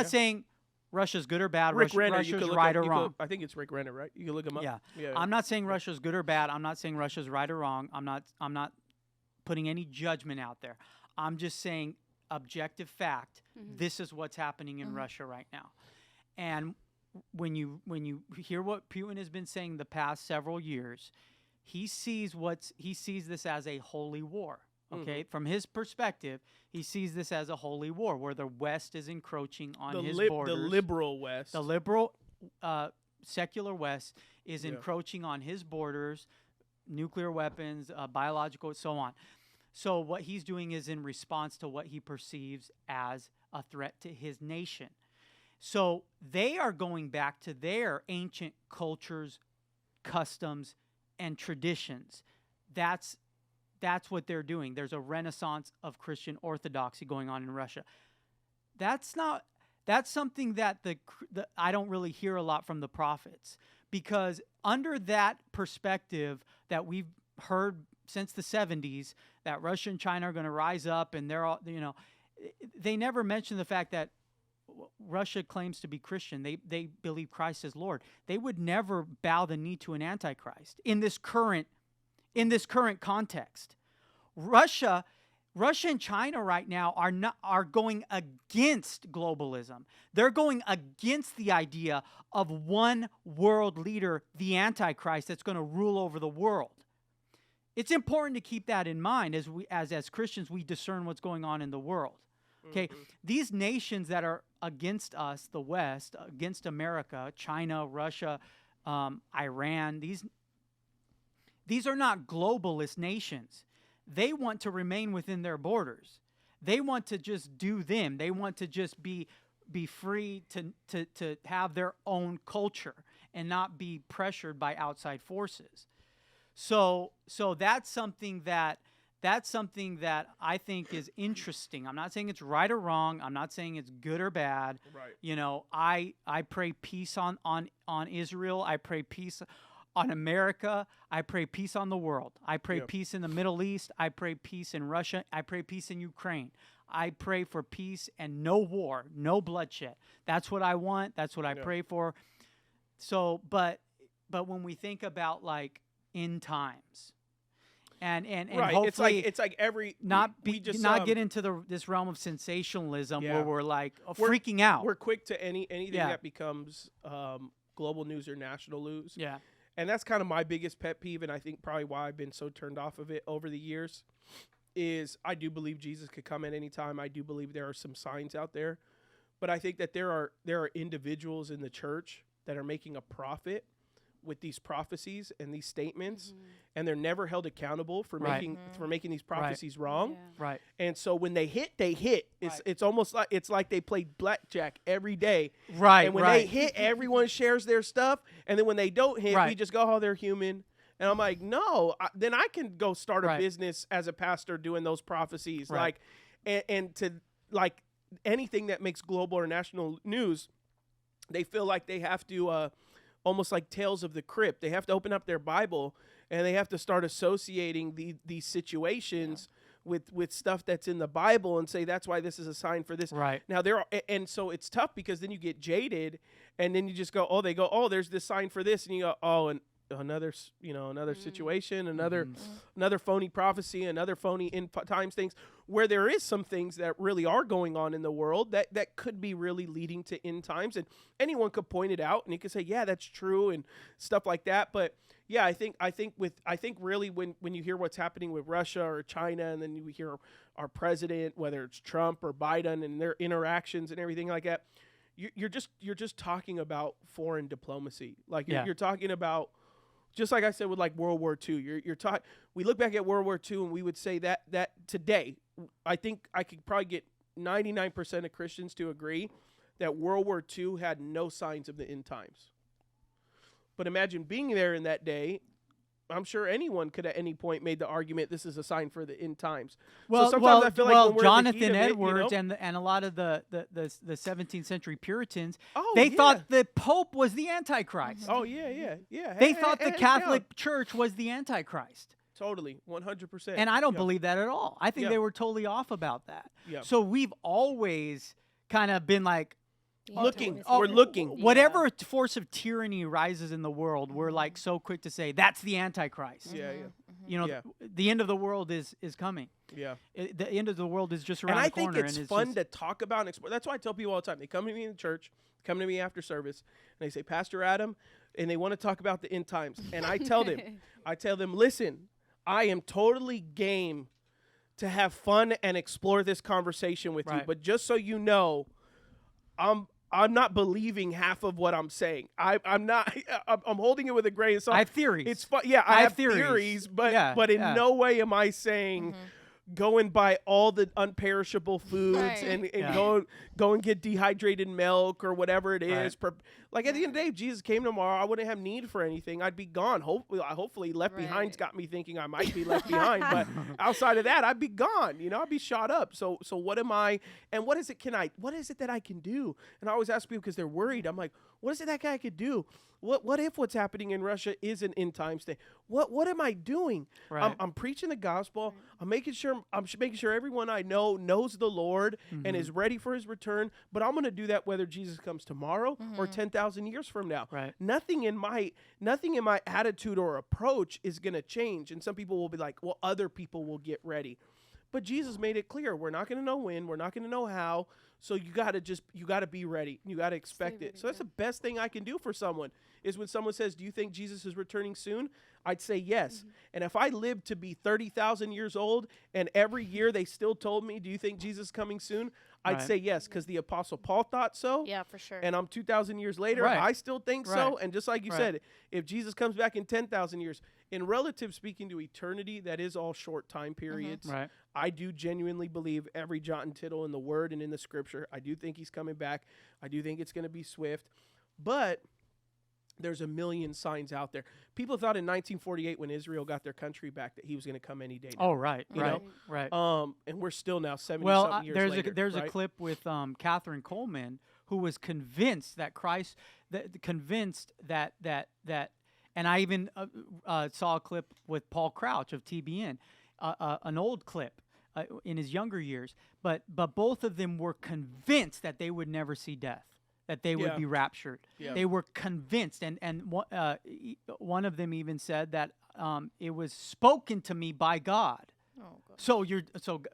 saying Russia's good or bad. Russia's right or wrong. I think it's Rick Renner, right? You can look him up. Yeah. I'm not saying Russia's good or bad. I'm not saying Russia's right or wrong. I'm not putting any judgment out there. I'm just saying objective fact. This is what's happening in Russia right now. And when you hear what Putin has been saying the past several years, he sees this as a holy war. Okay, from his perspective, he sees this as a holy war where the West is encroaching on his borders. The liberal West. The liberal, secular West is encroaching on his borders, nuclear weapons, biological, so on. So what he's doing is in response to what he perceives as a threat to his nation. So they are going back to their ancient cultures, customs, and traditions. That's what they're doing. There's a renaissance of Christian orthodoxy going on in Russia. That's something that I don't really hear a lot from the prophets, because under that perspective that we've heard since the 70s, that Russia and China are going to rise up, and they're all, they never mention the fact that Russia claims to be Christian. They believe Christ is Lord. They would never bow the knee to an antichrist in this current context. Russia and China right now are going against globalism. They're going against the idea of one world leader, the Antichrist, that's going to rule over the world. It's important to keep that in mind as Christians we discern what's going on in the world. Okay, these nations that are against us, the West, against America, China, Russia, Iran, these are not globalist nations. They want to remain within their borders. They want to just do them. They want to just be free to have their own culture and not be pressured by outside forces. So that's something that I think is interesting. I'm not saying it's right or wrong. I'm not saying it's good or bad. Right. I pray peace on Israel. I pray peace on America. I pray peace on the world. I pray peace in the Middle East. I pray peace in Russia. I pray peace in Ukraine. I pray for peace and no war, no bloodshed. That's what I want. That's what I pray for. So, but when we think about like end times, and right. hopefully it's like every get into this realm of sensationalism where we're like freaking out. We're quick to anything that becomes global news or national news. Yeah. And that's kind of my biggest pet peeve, and I think probably why I've been so turned off of it over the years, is I do believe Jesus could come at any time. I do believe there are some signs out there, but I think that there are individuals in the church that are making a profit with these prophecies and these statements, and they're never held accountable for making these prophecies wrong. Yeah. Right. And so when they hit, they hit. It's almost like they play blackjack every day. Right. And when they hit, everyone shares their stuff, and then when they don't hit, we just go, "Oh, they're human." And I'm like, no. Then I can go start a business as a pastor doing those prophecies, like, and to like anything that makes global or national news, they feel like they have to. Almost like Tales of the Crypt. They have to open up their Bible and they have to start associating these situations with stuff that's in the Bible and say that's why this is a sign for this. Right. Now and so it's tough because then you get jaded and then you just go, there's this sign for this, and you go, oh, and another situation, another phony prophecy, another phony end times things, where there is some things that really are going on in the world that could be really leading to end times, and anyone could point it out and you could say, yeah, that's true and stuff like that. But yeah, I think really when you hear what's happening with Russia or China, and then you hear our president, whether it's Trump or Biden, and their interactions and everything like that, you're just talking about foreign diplomacy. Like you're talking about, just like I said with like World War II, we look back at World War II and we would say that today, I think I could probably get 99% of Christians to agree that World War II had no signs of the end times. But imagine being there in that day I'm sure anyone could at any point made the argument this is a sign for the end times. Well, so sometimes I feel like when we're Jonathan in the heat of Edwards it, you know? and a lot of the 17th century Puritans, Oh, they yeah. thought the Pope was the Antichrist. Oh yeah. They thought the Hands Catholic down. Church was the Antichrist. Totally, 100%. And I don't believe that at all. I think Yeah. they were totally off about that. Yeah. So we've always kind of been like, Looking, Oh, we're looking. whatever force of tyranny rises in the world, we're like so quick to say that's the Antichrist. Yeah. You know, Yeah. the end of the world is coming. Yeah. The end of the world is just around And I the corner. think it's and fun just, to talk about and explore. That's why I tell people all the time. They come to me in the church, come to me after service, and they say, Pastor Adam, and they want to talk about the end times. And I tell them, listen, I am totally game to have fun and explore this conversation with you. Right. But just so you know, I'm not believing half of what I'm saying. I'm not. I'm holding it with a grain of salt. I have theories. It's fun. Yeah, I have theories. theories, but in yeah. no way am I saying go and buy all the unperishable foods Right. and Yeah. go and get dehydrated milk or whatever it is. Right. Like at the end of the day, if Jesus came tomorrow, I wouldn't have need for anything. I'd be gone. Hopefully Left Behind's Right. got me thinking I might be left behind, but outside of that, I'd be gone. You know, I'd be shot up. So what am I? And what is it that I can do? And I always ask people because they're worried. I'm like, what is it that guy could do? What if what's happening in Russia is an end times thing? What am I doing? Right. I'm preaching the gospel. I'm making sure everyone I know knows the Lord and is ready for His return. But I'm going to do that whether Jesus comes tomorrow or 10,000 years from now. Right. Nothing in my attitude or approach is going to change. And some people will be like, well, other people will get ready. But Jesus made it clear we're not going to know when, we're not going to know how. So you got to be ready. You got to expect it. So that's the best thing I can do for someone is when someone says, do you think Jesus is returning soon? I'd say yes. And if I lived to be 30,000 years old and every year they still told me, do you think Jesus is coming soon? I'd Right. say yes, because the Apostle Paul thought so. Yeah, for sure. And I'm 2,000 years later, Right. I still think so. Right. And just like you Right. said, if Jesus comes back in 10,000 years, in relative speaking to eternity, that is all short time periods. Right. I do genuinely believe every jot and tittle in the Word and in the Scripture. I do think He's coming back. I do think it's going to be swift. But there's a million signs out there. People thought in 1948 when Israel got their country back that He was going to come any day now. Oh, right. You Right. know? Right. And we're still now 70 Well, something years there's later. there's right? a clip with Catherine Coleman who was convinced that Christ, and I even saw a clip with Paul Crouch of TBN, an old clip in his younger years, but both of them were convinced that they would never see death, that they would Yeah. be raptured. Yeah. They were convinced, and one of them even said that it was spoken to me by God. Oh, God. So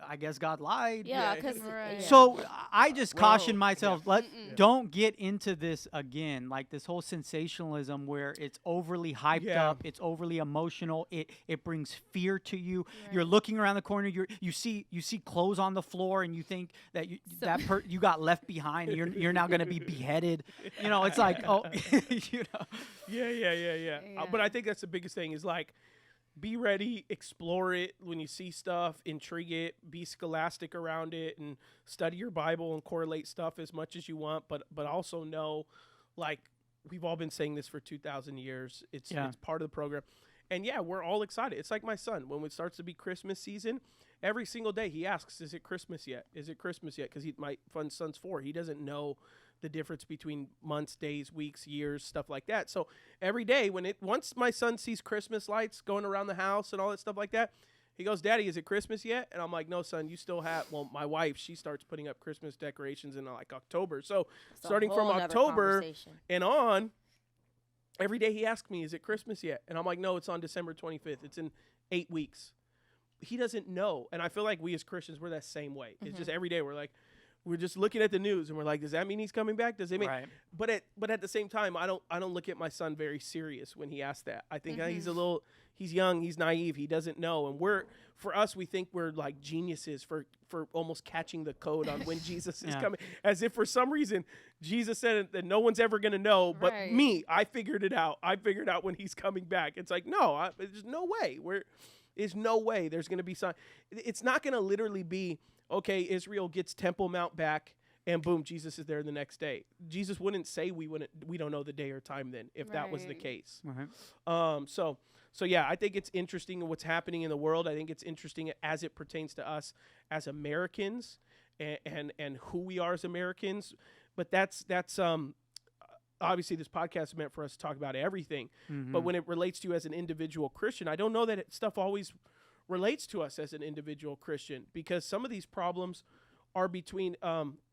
I guess God lied. Yeah, Yeah. because Right. So I just caution Well, myself, don't get into this again, like this whole sensationalism where it's overly hyped Yeah. up, it's overly emotional, it brings fear to you. You're looking around the corner, you see clothes on the floor, and you think that you got left behind, and you're now going to be beheaded. You know, it's like, oh, you know. Yeah. But I think that's the biggest thing is like, be ready, explore it when you see stuff, intrigue it, be scholastic around it, and study your Bible and correlate stuff as much as you want. But also know, like, we've all been saying this for 2,000 years. It's part of the program. And yeah, we're all excited. It's like my son. When it starts to be Christmas season, every single day he asks, is it Christmas yet? Is it Christmas yet? Because my son's 4. He doesn't know the difference between months, days, weeks, years, stuff like that. So every day once my son sees Christmas lights going around the house and all that stuff like that, he goes, Daddy, is it Christmas yet? And I'm like, no, son, you still have, my wife, she starts putting up Christmas decorations in like October. So It's a starting from whole nother October conversation. and on, every day he asks me, is it Christmas yet? And I'm like, no, it's on December 25th. It's in 8 weeks. He doesn't know. And I feel like we as Christians, we're that same way. It's just every day we're like, we're just looking at the news and we're like, does that mean he's coming back? Does it mean? Right. But at the same time, I don't look at my son very serious when he asks that. I think he's young, he's naive, he doesn't know. And for us, we think we're like geniuses for almost catching the code on when Jesus is coming. As if for some reason Jesus said that no one's ever going to know, but Right. me, I figured it out. I figured out when he's coming back. It's like, no, there's no way. There's no way there's going to be some. It's not going to literally be, okay, Israel gets Temple Mount back and boom, Jesus is there the next day. Jesus wouldn't say we don't know the day or time then if that was the case. So yeah, I think it's interesting what's happening in the world. I think it's interesting as it pertains to us as Americans and who we are as Americans. But that's obviously this podcast is meant for us to talk about everything. But when it relates to you as an individual Christian, I don't know that stuff always relates to us as an individual Christian, because some of these problems are between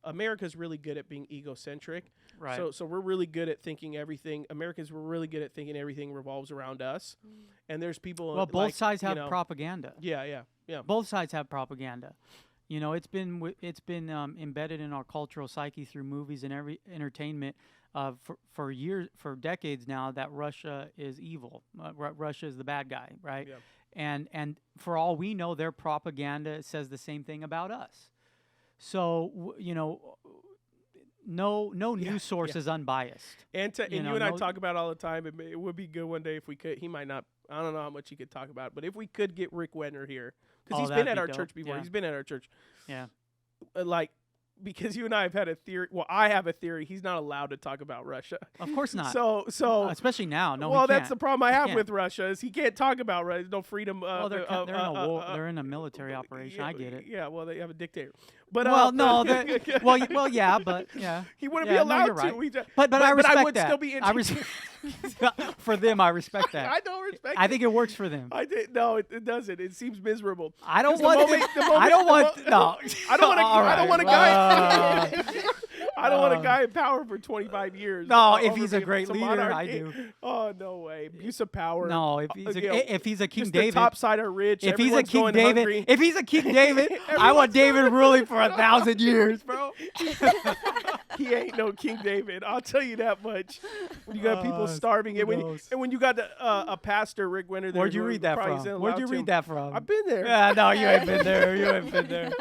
America's really good at being egocentric. Right. So we're really good at thinking everything. We're really good at thinking everything revolves around us. And there's people. Well, both sides have propaganda. Yeah. Both sides have propaganda. You know, it's been embedded in our cultural psyche through movies and every entertainment for years, for decades now, that Russia is evil. Russia is the bad guy, right? Yeah. And for all we know, their propaganda says the same thing about us. So, you know, no news source is unbiased. And you and I talk about it all the time. It would be good one day if we could. He might not. I don't know how much he could talk about, but if we could get Rick Wenner here, because he's been at our church before. Yeah. He's been at our church. Yeah. Because you and I have had a theory. Well, I have a theory. He's not allowed to talk about Russia. Of course not. So especially now. No. Well, that's the problem I have with Russia is he can't talk about Russia. There's no freedom. Well, they're in a war. They're in a military operation. I get it. Yeah. Well, they have a dictator. But yeah, but yeah. He wouldn't be allowed to. Right. But I respect that. I would still be interested. For them, I respect that. I don't respect. I think it works for them. No, it doesn't. It seems miserable. I don't want a guy. I don't want a guy in power for 25 years. No, if he's a great leader, I do. Oh, no way. Abuse of power. No, if he's a King David. The top side are rich. If he's a King David, I want David ruling for 1,000 years, bro. He ain't no King David. I'll tell you that much. When you got people starving, and when you got a pastor, Rick Wenner. Where'd you read that from? I've been there. Yeah, no, you ain't been there. You ain't been there.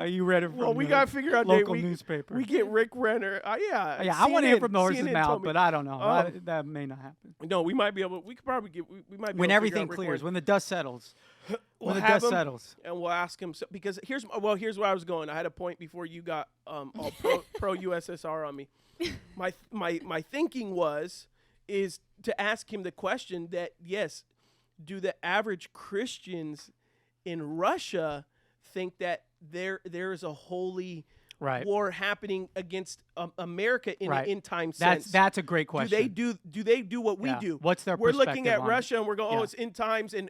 You read it from we got to figure out local newspaper. We get Rick Wenner. Yeah, I want to hear from the horse's mouth, but I don't know. That may not happen. No, we might be able. We could probably get. We might be when everything clears, when the dust settles. When the dust settles, and we'll ask him. Because here's where I was going. I had a point before you got all pro USSR on me. My thinking is to ask him the question that yes, do the average Christians in Russia think that there is a holy war happening against America in an end time sense? That's a great question. Do they do what we do? What's their We're perspective looking at on Russia and we're going, it's end times, and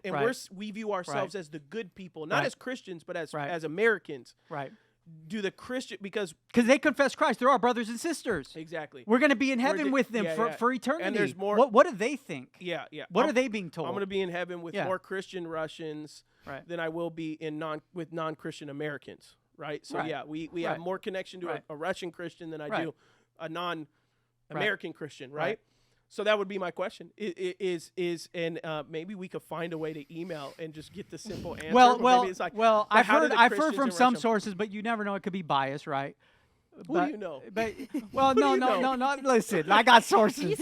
we view ourselves as the good people, not as Christians, but as Americans. Right. Do the Christian because they confess Christ? They're our brothers and sisters. Exactly. We're going to be in heaven with them for eternity. And there's more. What do they think? Yeah. What are they being told? I'm going to be in heaven with more Christian Russians than I will be with non-Christian Americans. Right. So we have more connection to a Russian Christian than I do a non-American Christian. Right. So that would be my question. Maybe we could find a way to email and just get the simple answer. I've heard from some sources, but you never know. It could be biased, right? Who do you know? No. Listen, I got sources.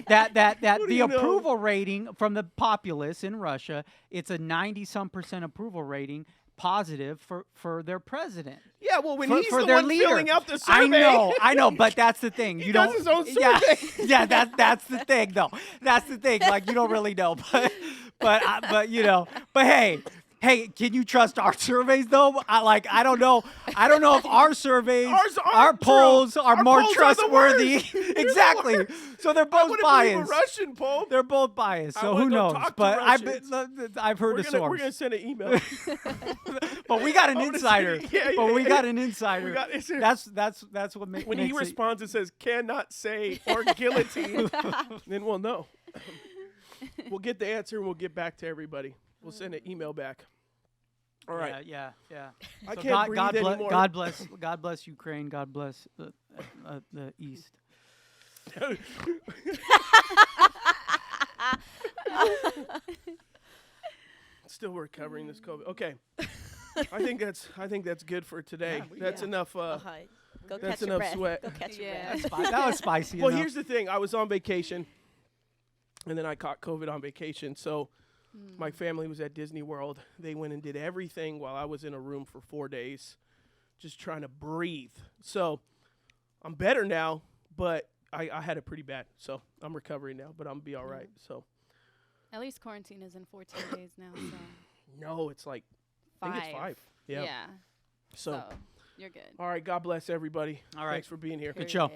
that the approval rating from the populace in Russia, it's a 90-some% approval rating. Positive for their president. Yeah, well, when he's the one filling out the survey. I know, but that's the thing. He does his own survey. Yeah, that's the thing, though. That's the thing. Like, you don't really know, but hey, can you trust our surveys though? I don't know. I don't know if our surveys, our polls are more trustworthy. Exactly. So they're both biased. A Russian poll. They're both biased. So who knows? But I've heard a source. We're gonna send an email. But we got an insider. We got an insider. That's what makes. When he responds and says "cannot say" or "guillotine," then we'll know. We'll get the answer and we'll get back to everybody. We'll send an email back. All right. Yeah. I can't breathe anymore. God bless Ukraine. God bless the East. Still recovering this COVID. Okay. I think that's good for today. That's enough. That's enough sweat. Go catch your breath. That was spicy. Well, here's the thing. I was on vacation, and then I caught COVID on vacation. So. My family was at Disney World. They went and did everything while I was in a room for 4 days just trying to breathe. So I'm better now, but I had it pretty bad. So I'm recovering now, but I'm going to be all right. So at least quarantine is in 14 days now. So. No, it's like 5. I think it's 5. Yeah. So you're good. All right. God bless everybody. All right. Thanks for being here. Good show.